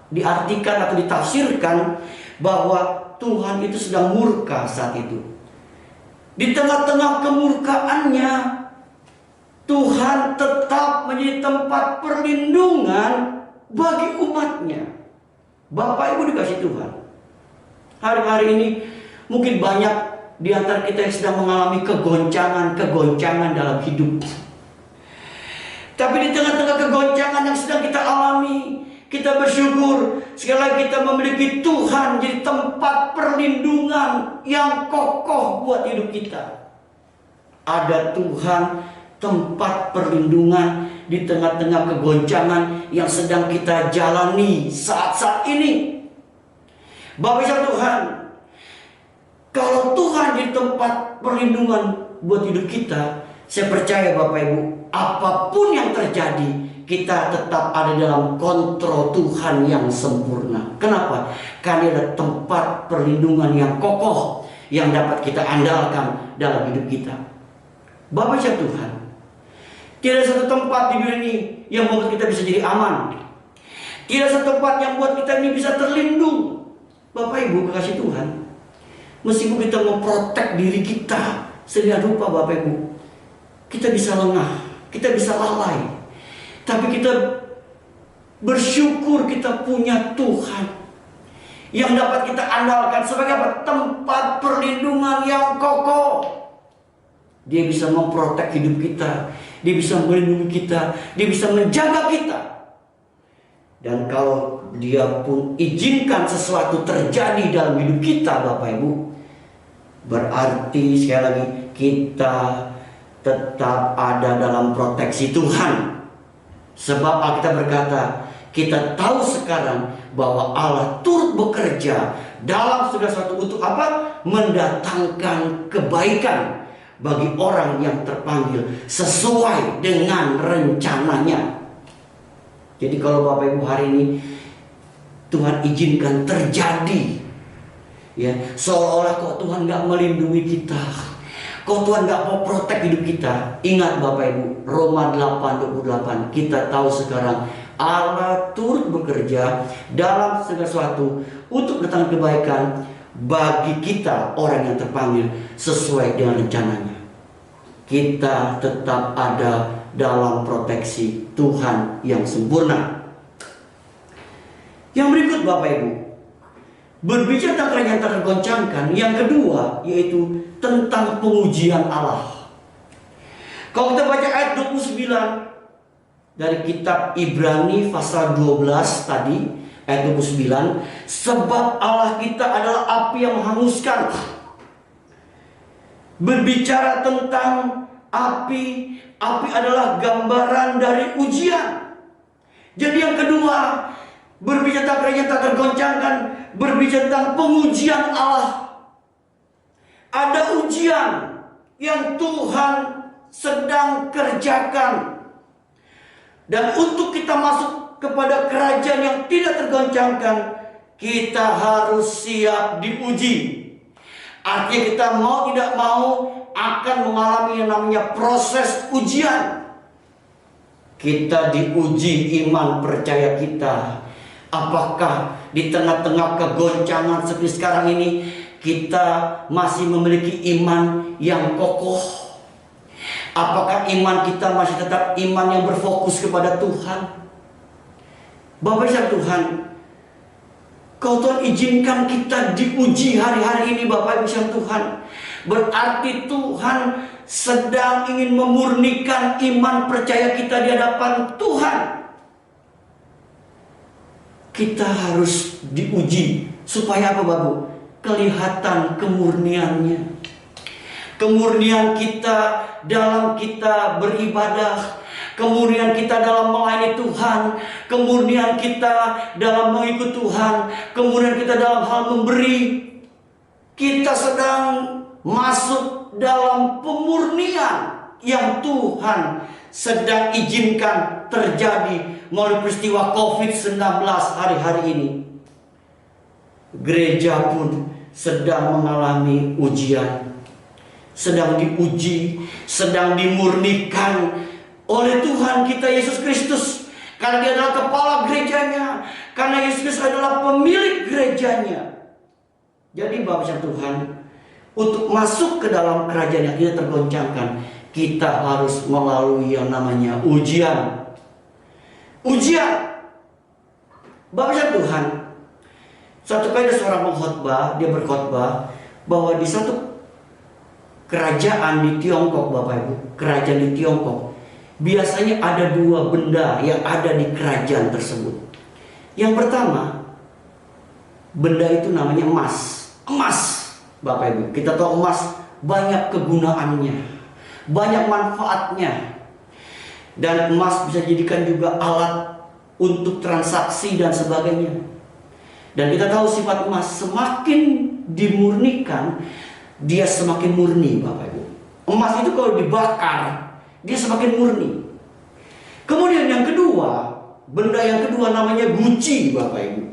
diartikan atau ditafsirkan bahwa Tuhan itu sedang murka saat itu. Di tengah-tengah kemurkaannya, Tuhan tetap menjadi tempat perlindungan bagi umatnya. Bapak Ibu dikasih Tuhan, hari-hari ini mungkin banyak di antara kita yang sedang mengalami kegoncangan dalam hidup. Tapi di tengah-tengah kegoncangan yang sedang kita alami, kita bersyukur sekali lagi kita memiliki Tuhan jadi tempat perlindungan yang kokoh buat hidup kita. Ada Tuhan tempat perlindungan di tengah-tengah kegoncangan yang sedang kita jalani saat-saat ini. Bapak Ibu Tuhan, kalau Tuhan jadi tempat perlindungan buat hidup kita, saya percaya Bapak Ibu, apapun yang terjadi, kita tetap ada dalam kontrol Tuhan yang sempurna. Kenapa? Karena ada tempat perlindungan yang kokoh yang dapat kita andalkan dalam hidup kita. Bapak Ibu Tuhan, tidak satu tempat di dunia ini yang membuat kita bisa jadi aman. Tidak satu tempat yang membuat kita ini bisa terlindung. Bapak Ibu kasih Tuhan, meskipun kita memprotek diri kita sedemikian rupa, Bapak Ibu, kita bisa lengah, kita bisa lalai. Tapi kita bersyukur kita punya Tuhan yang dapat kita andalkan sebagai apa? Tempat perlindungan yang kokoh. Dia bisa memprotek hidup kita, dia bisa melindungi kita, dia bisa menjaga kita. Dan kalau dia pun izinkan sesuatu terjadi dalam hidup kita, Bapak Ibu, berarti sekali lagi kita tetap ada dalam proteksi Tuhan. Sebab Alkitab berkata, kita tahu sekarang bahwa Allah turut bekerja dalam segala sesuatu untuk apa? Mendatangkan kebaikan bagi orang yang terpanggil sesuai dengan rencananya. Jadi kalau Bapak Ibu hari ini Tuhan izinkan terjadi, ya, seolah-olah kok Tuhan gak melindungi kita, kok Tuhan gak mau protek hidup kita. Ingat Bapak Ibu, Roma 8:28, kita tahu sekarang Allah turut bekerja dalam segala sesuatu untuk mendatangkan kebaikan bagi kita orang yang terpanggil sesuai dengan rencananya. Kita tetap ada dalam proteksi Tuhan yang sempurna. Yang berikut Bapak Ibu, berbicara tentang kerajaan tak tergoncangkan, yang kedua yaitu tentang pengujian Allah. Kalau kita baca ayat 29 dari kitab Ibrani pasal 12 tadi, ayat 29, sebab Allah kita adalah api yang menghanguskan. Berbicara tentang api adalah gambaran dari ujian. Jadi yang kedua, berbicara tentang kerajaan tak tergoncangkan, berbicara tentang pengujian Allah. Ada ujian yang Tuhan sedang kerjakan. Dan untuk kita masuk kepada kerajaan yang tidak tergoncangkan, kita harus siap diuji. Artinya kita mau tidak mau akan mengalami yang namanya proses ujian. Kita diuji iman percaya kita. Apakah di tengah-tengah kegoncangan seperti sekarang ini kita masih memiliki iman yang kokoh? Apakah iman kita masih tetap iman yang berfokus kepada Tuhan? Bapak Ibu Tuhan, Kau Tuhan izinkan kita diuji hari-hari ini Bapak Ibu Tuhan. Berarti Tuhan sedang ingin memurnikan iman percaya kita di hadapan Tuhan. Kita harus diuji supaya apa Bapak? Kelihatan kemurniannya. Kemurnian kita dalam kita beribadah, kemurnian kita dalam melayani Tuhan, kemurnian kita dalam mengikut Tuhan, kemurnian kita dalam hal memberi. Kita sedang masuk dalam pemurnian yang Tuhan sedang izinkan terjadi melalui peristiwa COVID-19 hari-hari ini. Gereja pun sedang mengalami ujian, sedang diuji, sedang dimurnikan oleh Tuhan kita Yesus Kristus. Karena Dia adalah kepala gerejanya, karena Yesus Kristus adalah pemilik gerejanya. Jadi Bapak Tuhan, untuk masuk ke dalam kerajaan yang tidak tergoncangkan, kita harus melalui yang namanya ujian. Ujian. Bapak Tuhan, satu kali ada seorang pengkhotbah, dia berkhotbah bahwa di satu kerajaan di Tiongkok, Bapak Ibu, kerajaan di Tiongkok, biasanya ada dua benda yang ada di kerajaan tersebut. Yang pertama, benda itu namanya emas. Emas, Bapak Ibu, kita tahu emas banyak kegunaannya, banyak manfaatnya. Dan emas bisa dijadikan juga alat untuk transaksi dan sebagainya. Dan kita tahu sifat emas semakin dimurnikan, dia semakin murni, Bapak Ibu. Emas itu kalau dibakar, dia semakin murni. Kemudian yang kedua, benda yang kedua namanya guci, Bapak Ibu.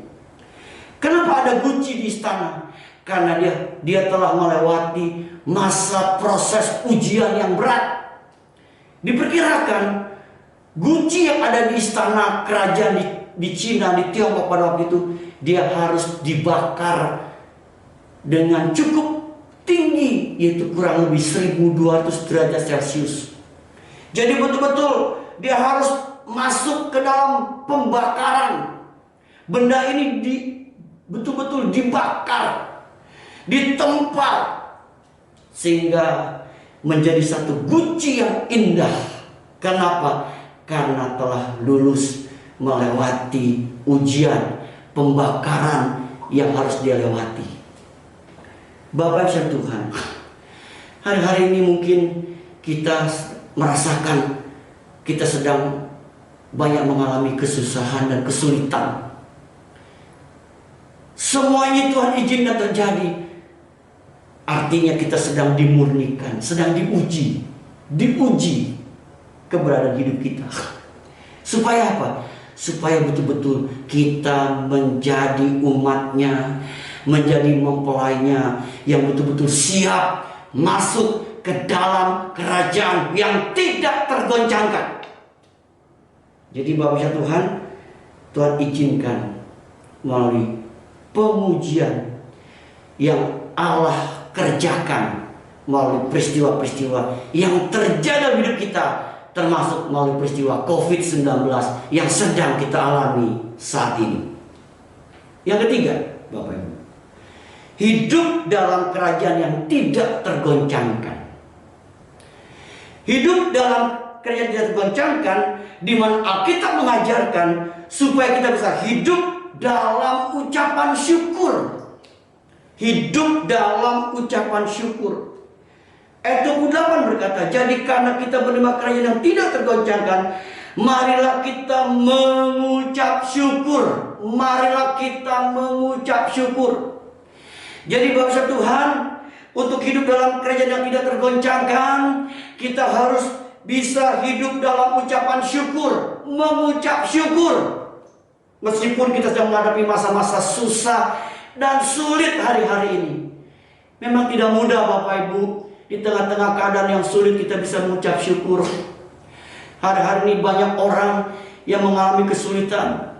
Kenapa ada guci di istana? Karena dia telah melewati masa proses ujian yang berat. Diperkirakan guci yang ada di istana kerajaan di Cina, di Tiongkok pada waktu itu, dia harus dibakar dengan cukup tinggi, yaitu kurang lebih 1200 derajat Celcius. Jadi betul-betul dia harus masuk ke dalam pembakaran. Benda ini betul-betul dibakar, ditempa, sehingga menjadi satu guci yang indah. Kenapa? Karena telah lulus melewati ujian pembakaran yang harus dia lewati. Bapak Ibu Tuhan, hari-hari ini mungkin kita merasakan kita sedang banyak mengalami kesusahan dan kesulitan. Semuanya Tuhan izinkan terjadi. Artinya kita sedang dimurnikan, sedang diuji keberadaan hidup kita. Supaya apa? Supaya betul-betul kita menjadi umatnya, menjadi mempelainya yang betul-betul siap masuk ke dalam kerajaan yang tidak tergoncangkan. Jadi Bapak Tuhan, Tuhan izinkan melalui pengujian yang Allah kerjakan melalui peristiwa-peristiwa yang terjadi dalam hidup kita, termasuk melalui peristiwa COVID-19 yang sedang kita alami saat ini. Yang ketiga, Bapak Ibu, hidup dalam kerajaan yang tidak tergoncangkan. Hidup dalam kerajaan yang tidak tergoncangkan, di mana Alkitab mengajarkan supaya kita bisa hidup dalam ucapan syukur. Hidup dalam ucapan syukur. Ayat 28 berkata, jadi karena kita menerima kerajaan yang tidak tergoncangkan, marilah kita mengucap syukur. Marilah kita mengucap syukur. Jadi Bapak Tuhan, untuk hidup dalam kerajaan yang tidak tergoncangkan, kita harus bisa hidup dalam ucapan syukur. Mengucap syukur. Meskipun kita sedang menghadapi masa-masa susah dan sulit hari-hari ini. Memang tidak mudah Bapak Ibu. Di tengah-tengah keadaan yang sulit kita bisa mengucap syukur. Hari-hari ini banyak orang yang mengalami kesulitan.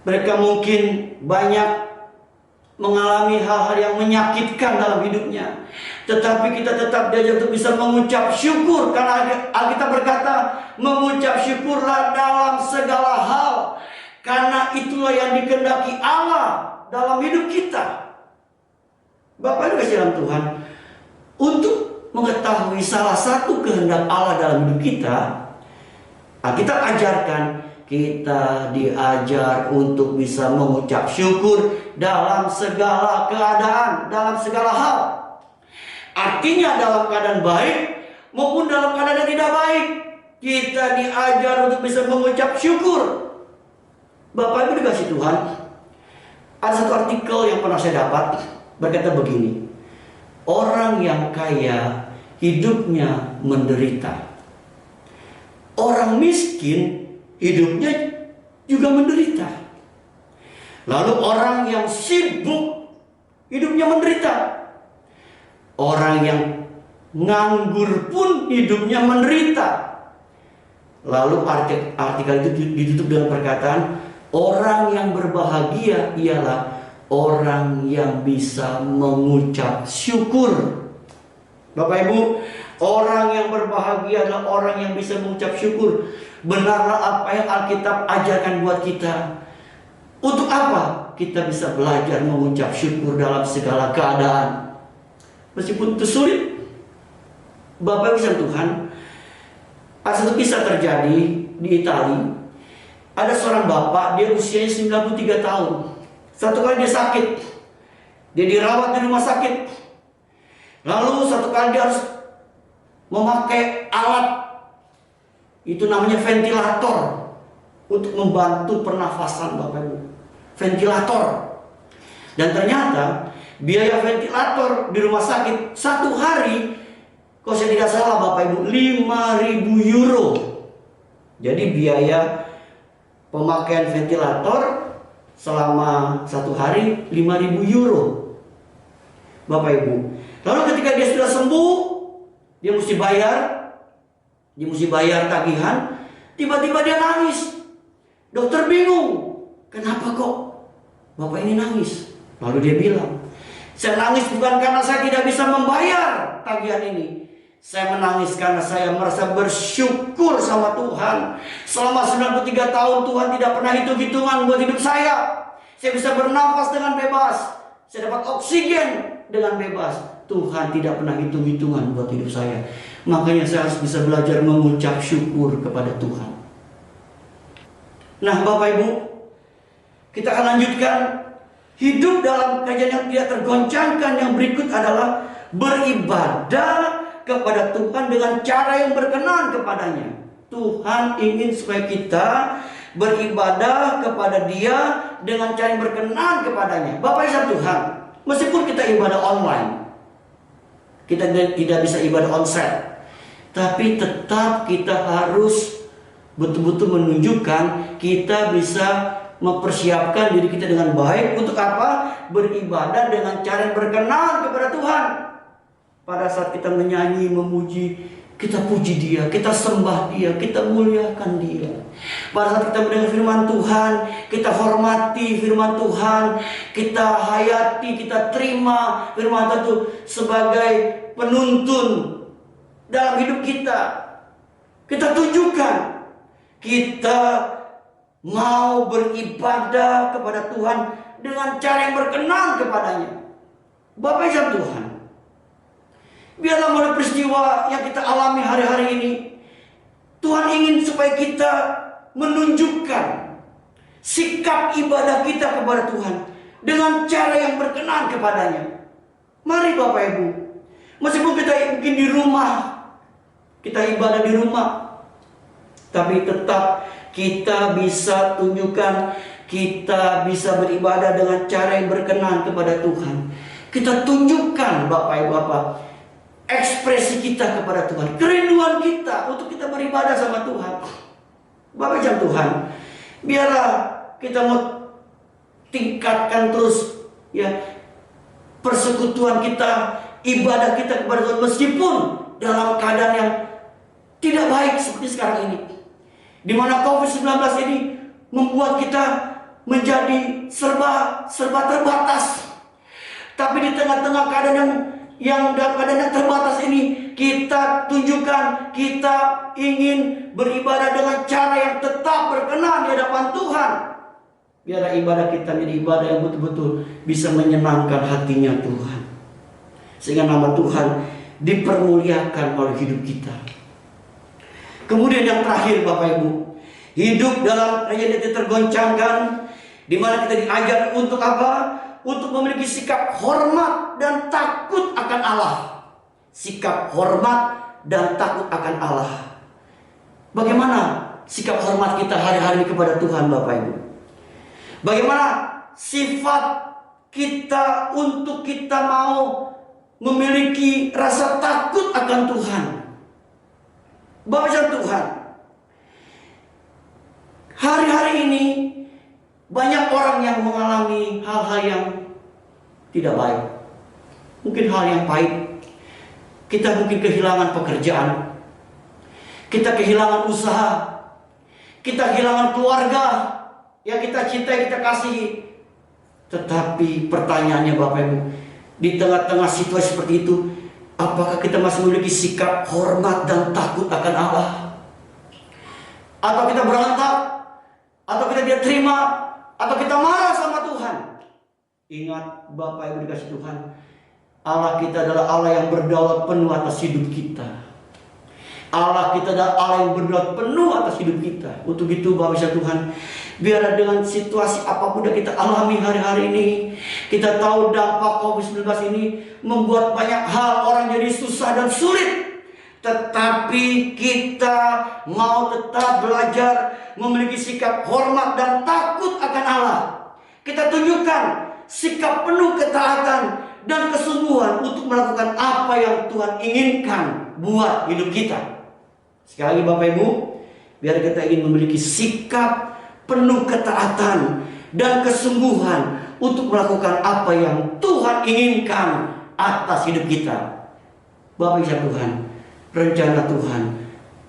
Mereka mungkin banyak mengalami hal-hal yang menyakitkan dalam hidupnya. Tetapi kita tetap diajar untuk bisa mengucap syukur. Karena Alkitab berkata, mengucap syukurlah dalam segala hal. Karena itulah yang dikehendaki Allah dalam hidup kita. Bapak Ibu kasih dalam Tuhan, untuk mengetahui salah satu kehendak Allah dalam hidup kita, Alkitab ajarkan kita diajar untuk bisa mengucap syukur dalam segala keadaan, dalam segala hal. Artinya dalam keadaan baik maupun dalam keadaan yang tidak baik, kita diajar untuk bisa mengucap syukur. Bapak Ibu dikasih Tuhan, ada satu artikel yang pernah saya dapat berkata begini, orang yang kaya hidupnya menderita, orang miskin hidupnya juga menderita. Lalu orang yang sibuk hidupnya menderita. Orang yang nganggur pun hidupnya menderita. Lalu artikel itu ditutup dengan perkataan, orang yang berbahagia ialah orang yang bisa mengucap syukur. Bapak Ibu, orang yang berbahagia adalah orang yang bisa mengucap syukur. Benarlah apa yang Alkitab ajarkan buat kita. Untuk apa kita bisa belajar mengucap syukur dalam segala keadaan? Meskipun itu sulit. Bapak Ibu Tuhan, ada satu kisah terjadi di Italia. Ada seorang bapak, dia usianya 93 tahun. Satu kali dia sakit, dia dirawat di rumah sakit. Lalu satu kali dia harus memakai alat, itu namanya ventilator, untuk membantu pernafasan Bapak Ibu. Ventilator. Dan ternyata biaya ventilator di rumah sakit satu hari, kalau saya tidak salah Bapak Ibu, 5.000 euro. Jadi biaya pemakaian ventilator selama satu hari 5.000 euro. Bapak Ibu. Lalu ketika dia sudah sembuh, dia mesti bayar tagihan. Tiba-tiba dia nangis. Dokter bingung, kenapa kok Bapak ini nangis? Lalu dia bilang, saya nangis bukan karena saya tidak bisa membayar tagihan ini. Saya menangis karena saya merasa bersyukur sama Tuhan. Selama 93 tahun Tuhan tidak pernah hitung-hitungan buat hidup saya. Saya bisa bernafas dengan bebas. Saya dapat oksigen dengan bebas. Tuhan tidak pernah hitung-hitungan buat hidup saya. Makanya saya harus bisa belajar mengucap syukur kepada Tuhan. Nah Bapak Ibu, kita akan lanjutkan. Hidup dalam kajian yang tidak tergoncangkan yang berikut adalah beribadah kepada Tuhan dengan cara yang berkenan kepadanya. Tuhan ingin supaya kita beribadah kepada Dia dengan cara yang berkenan kepadanya. Bapak Ibu Tuhan, meskipun kita ibadah online, kita tidak bisa ibadah onsite, tapi tetap kita harus betul-betul menunjukkan kita bisa mempersiapkan diri kita dengan baik untuk apa? Beribadah dengan cara yang berkenan kepada Tuhan. Pada saat kita menyanyi, memuji, kita puji Dia, kita sembah Dia, kita muliakan Dia. Pada saat kita mendengar firman Tuhan, kita hormati firman Tuhan, kita hayati, kita terima firman Tuhan itu sebagai penuntun dalam hidup kita. Kita tunjukkan kita mau beribadah kepada Tuhan dengan cara yang berkenan kepadanya. Bapak Ibu Tuhan, biarlah mulai peristiwa yang kita alami hari-hari ini, Tuhan ingin supaya kita menunjukkan sikap ibadah kita kepada Tuhan dengan cara yang berkenan kepadanya. Mari Bapak Ibu, meskipun kita mungkin di rumah, kita ibadah di rumah, tapi tetap kita bisa tunjukkan, kita bisa beribadah dengan cara yang berkenan kepada Tuhan. Kita tunjukkan Bapak Ibu ekspresi kita kepada Tuhan, kerinduan kita untuk kita beribadah sama Tuhan. Bapak Ibu Tuhan, biarlah kita mau tingkatkan terus ya persekutuan kita, ibadah kita kepada Tuhan meskipun dalam keadaan yang tidak baik seperti sekarang ini, di mana COVID-19 ini membuat kita menjadi serba terbatas. Tapi di tengah-tengah keadaan yang dalam keadaan yang terbatas ini, kita tunjukkan kita ingin beribadah dengan cara yang tetap berkenan di hadapan Tuhan. Biar ibadah kita menjadi ibadah yang betul-betul bisa menyenangkan hatinya Tuhan, sehingga nama Tuhan dipermuliakan oleh hidup kita. Kemudian yang terakhir Bapak Ibu, hidup dalam kerajaan yang tergoncangkan, di mana kita diajar untuk apa? Untuk memiliki sikap hormat dan takut akan Allah. Sikap hormat dan takut akan Allah. Bagaimana sikap hormat kita hari-hari ini kepada Tuhan Bapak Ibu? Bagaimana sifat kita untuk kita mau memiliki rasa takut akan Tuhan? Bapak Tuhan, hari-hari ini banyak orang yang mengalami hal-hal yang tidak baik. Mungkin hal yang pahit. Kita mungkin kehilangan pekerjaan. Kita kehilangan usaha. Kita kehilangan keluarga yang kita cintai, kita kasihi. Tetapi pertanyaannya Bapak Ibu, di tengah-tengah situasi seperti itu, apakah kita masih memiliki sikap hormat dan takut akan Allah? Atau kita berontak? Atau kita tidak terima? Atau kita marah sama Tuhan? Ingat Bapak Ibu dikasih Tuhan, Allah kita adalah Allah yang berdaulat penuh atas hidup kita. Allah kita adalah Allah yang berdaulat penuh atas hidup kita. Untuk itu Bapak Ibu Tuhan, biar dengan situasi apapun yang kita alami hari-hari ini, kita tahu dampak COVID-19 ini membuat banyak hal orang jadi susah dan sulit. Tetapi kita mau tetap belajar memiliki sikap hormat dan takut akan Allah. Kita tunjukkan sikap penuh ketaatan dan kesungguhan untuk melakukan apa yang Tuhan inginkan buat hidup kita. Sekali lagi Bapak Ibu, biar kita ingin memiliki sikap penuh ketaatan dan kesungguhan untuk melakukan apa yang Tuhan inginkan atas hidup kita. Bapak Ibu Tuhan, rencana Tuhan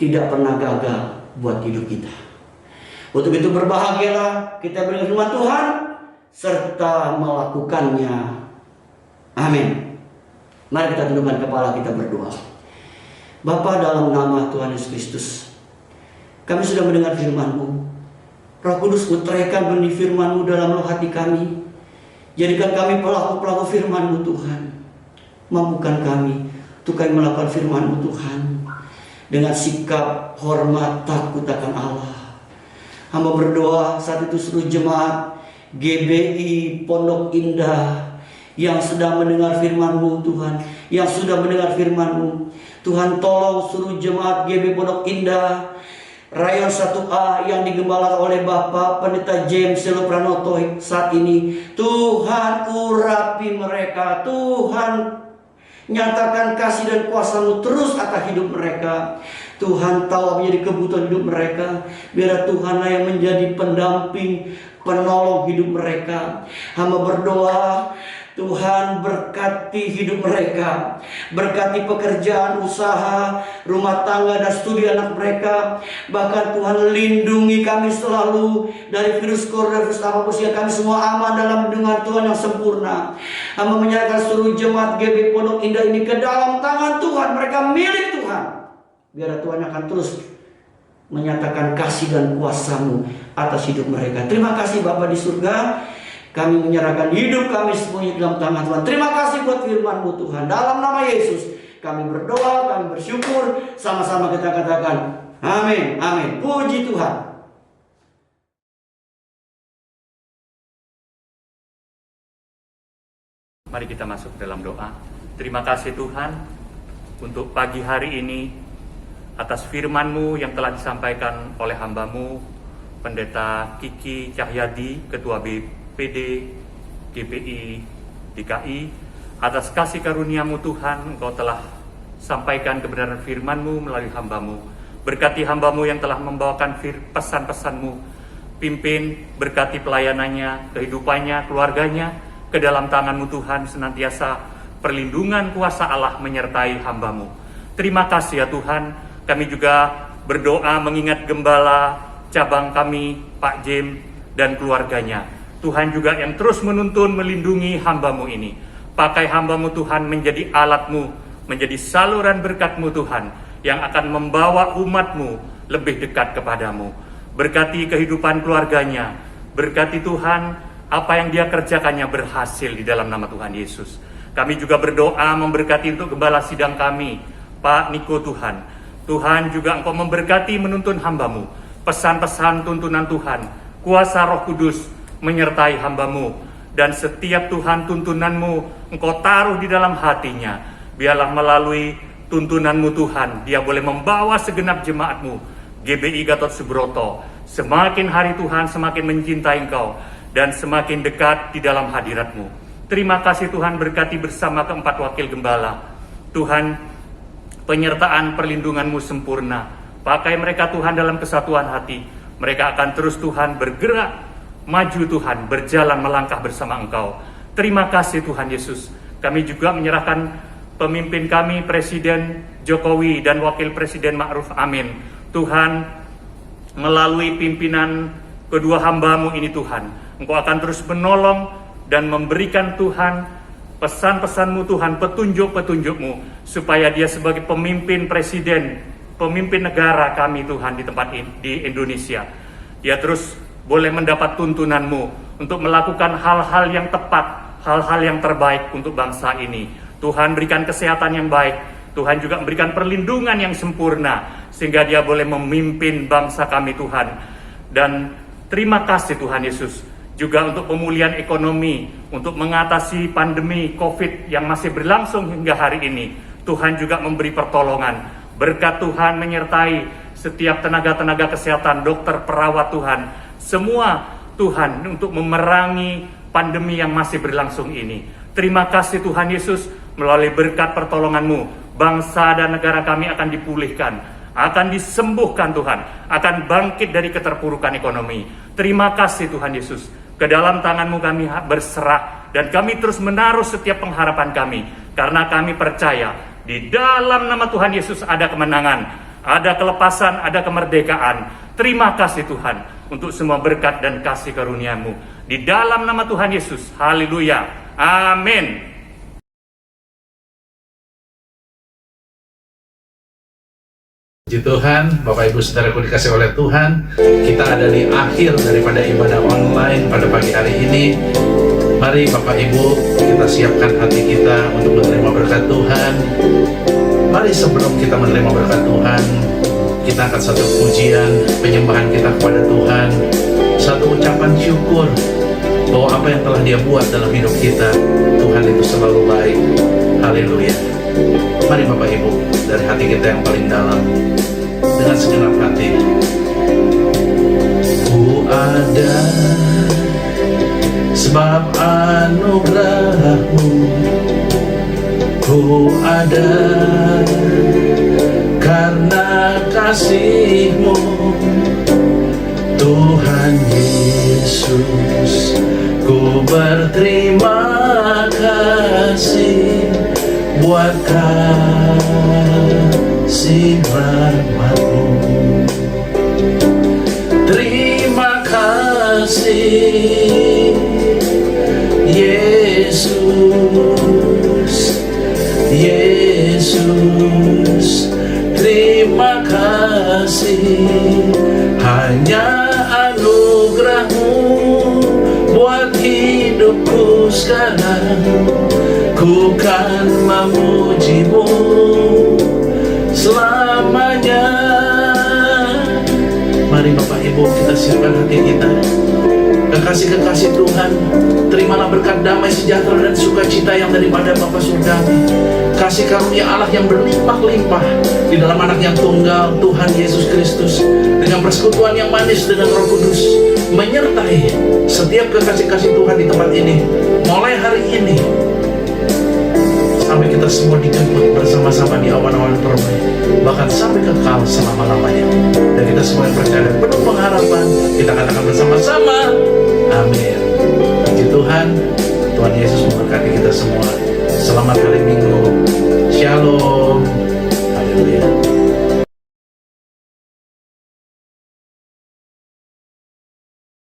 tidak pernah gagal buat hidup kita. Untuk itu berbahagialah kita berikan firman Tuhan serta melakukannya. Amin. Mari kita tundukkan kepala, kita berdoa. Bapa, dalam nama Tuhan Yesus Kristus, kami sudah mendengar firman-Mu. Roh Kudus, utraikan benih firman-Mu dalam roh hati kami. Jadikan kami pelaku-pelaku firman-Mu Tuhan. Mampukan kami untuk kami melakukan firman-Mu Tuhan dengan sikap hormat takut akan Allah. Hamba berdoa saat itu seluruh jemaat GBI Pondok Indah yang sedang mendengar firman-Mu Tuhan, yang sudah mendengar firman-Mu Tuhan, tolong seluruh jemaat GBI Pondok Indah Rayon 1A yang digembalakan oleh Bapak Pendeta James Selo Pranoto saat ini. Tuhan urapi mereka, Tuhan nyatakan kasih dan kuasa-Mu terus atas hidup mereka. Tuhan tahu apa menjadi kebutuhan hidup mereka. Biar Tuhanlah yang menjadi pendamping, penolong hidup mereka. Hamba berdoa, Tuhan berkati hidup mereka, berkati pekerjaan, usaha, rumah tangga dan studi anak mereka. Bahkan Tuhan lindungi kami selalu dari virus corona, virus apapun, sehingga kami semua aman dalam lindungan Tuhan yang sempurna. Hamba menyerahkan seluruh jemaat GB Pondok Indah ini ke dalam tangan Tuhan. Mereka milik Tuhan. Biar Tuhan akan terus menyatakan kasih dan kuasa-Mu atas hidup mereka. Terima kasih Bapa di surga. Kami menyerahkan hidup kami semuanya dalam tangan Tuhan. Terima kasih buat firman-Mu Tuhan. Dalam nama Yesus kami berdoa, kami bersyukur. Sama-sama kita katakan amin, amin. Puji Tuhan. Mari kita masuk dalam doa. Terima kasih Tuhan untuk pagi hari ini atas firman-Mu yang telah disampaikan oleh hamba-Mu Pendeta Kiki Cahyadi, Ketua BPD GPI DKI. Atas kasih karunia-Mu Tuhan, Engkau telah sampaikan kebenaran firman-Mu melalui hamba-Mu. Berkati hamba-Mu yang telah membawakan pesan-pesan-Mu. Pimpin, berkati pelayanannya, kehidupannya, keluarganya, ke dalam tangan-Mu Tuhan. Senantiasa perlindungan kuasa Allah menyertai hamba-Mu. Terima kasih ya Tuhan. Kami juga berdoa mengingat gembala cabang kami, Pak James dan keluarganya. Tuhan juga yang terus menuntun melindungi hamba-Mu ini. Pakai hamba-Mu Tuhan menjadi alat-Mu, menjadi saluran berkat-Mu Tuhan, yang akan membawa umat-Mu lebih dekat kepadamu. Berkati kehidupan keluarganya, berkati Tuhan apa yang dia kerjakannya berhasil di dalam nama Tuhan Yesus. Kami juga berdoa memberkati untuk gembala sidang kami, Pak Niko Tuhan. Tuhan juga Engkau memberkati menuntun hamba-Mu, pesan-pesan tuntunan Tuhan, kuasa Roh Kudus menyertai hamba-Mu, dan setiap Tuhan tuntunan-Mu Engkau taruh di dalam hatinya. Biarlah melalui tuntunan-Mu Tuhan, dia boleh membawa segenap jemaat-Mu, GBI Gatot Subroto, semakin hari Tuhan semakin mencintai Engkau dan semakin dekat di dalam hadirat-Mu. Terima kasih Tuhan, berkati bersama keempat wakil gembala. Tuhan, penyertaan perlindungan-Mu sempurna. Pakai mereka Tuhan dalam kesatuan hati. Mereka akan terus Tuhan bergerak, maju Tuhan, berjalan melangkah bersama Engkau. Terima kasih Tuhan Yesus. Kami juga menyerahkan pemimpin kami, Presiden Jokowi dan Wakil Presiden Ma'ruf Amin. Tuhan, melalui pimpinan kedua hamba-Mu ini Tuhan, Engkau akan terus menolong dan memberikan Tuhan pesan-pesan-Mu Tuhan, petunjuk-petunjuk-Mu, supaya dia sebagai pemimpin presiden, pemimpin negara kami Tuhan di tempat ini, di Indonesia, dia terus boleh mendapat tuntunan-Mu untuk melakukan hal-hal yang tepat, hal-hal yang terbaik untuk bangsa ini. Tuhan, berikan kesehatan yang baik, Tuhan juga memberikan perlindungan yang sempurna, sehingga dia boleh memimpin bangsa kami Tuhan. Dan terima kasih Tuhan Yesus, juga untuk pemulihan ekonomi, untuk mengatasi pandemi COVID yang masih berlangsung hingga hari ini. Tuhan juga memberi pertolongan, berkat Tuhan menyertai setiap tenaga-tenaga kesehatan, dokter, perawat Tuhan, semua Tuhan untuk memerangi pandemi yang masih berlangsung ini. Terima kasih Tuhan Yesus, melalui berkat pertolongan-Mu, bangsa dan negara kami akan dipulihkan, akan disembuhkan Tuhan, akan bangkit dari keterpurukan ekonomi. Terima kasih Tuhan Yesus, ke dalam tangan-Mu kami berserah, dan kami terus menaruh setiap pengharapan kami, karena kami percaya di dalam nama Tuhan Yesus ada kemenangan, ada kelepasan, ada kemerdekaan. Terima kasih Tuhan untuk semua berkat dan kasih karunia-Mu. Di dalam nama Tuhan Yesus, haleluya, amin. Puji Tuhan, Bapak Ibu Saudaraku dikasih oleh Tuhan, kita ada di akhir daripada ibadah online pada pagi hari ini. Mari Bapak Ibu, kita siapkan hati kita untuk menerima berkat Tuhan. Mari sebelum kita menerima berkat Tuhan, kita angkat satu pujian, penyembahan kita kepada Tuhan, satu ucapan syukur bahwa apa yang telah Dia buat dalam hidup kita, Tuhan itu selalu baik. Haleluya. Mari Bapak Ibu, dari hati kita yang paling dalam, dengan segenap hati. Ku ada sebab anugerah-Mu, ku ada karena kasih-Mu, Tuhan Yesus. Ku berterima kasih buat kasih rahmat-Mu. Terima kasih Yesus, Yesus. Terima kasih, hanya anugerah-Mu buat hidupku sekarang. Ku kan memuji-Mu selamanya. Mari Bapak Ibu, kita siapkan hati kita. Kekasih-kekasih Tuhan, terimalah berkat damai, sejahtera, dan sukacita yang daripada Bapa Surgawi. Kasih karunia Allah yang berlimpah-limpah di dalam anak yang tunggal, Tuhan Yesus Kristus, dengan persekutuan yang manis dengan Roh Kudus, menyertai setiap kekasih-kasih Tuhan di tempat ini, mulai hari ini sampai kita semua dijemput bersama-sama di awan-awan permai, bahkan sampai kekal selama-lamanya. Dan kita semua yang percaya dan penuh pengharapan, kita katakan bersama-sama, amin. Puji Tuhan, Tuhan Yesus memberkati kita semua. Selamat hari Minggu.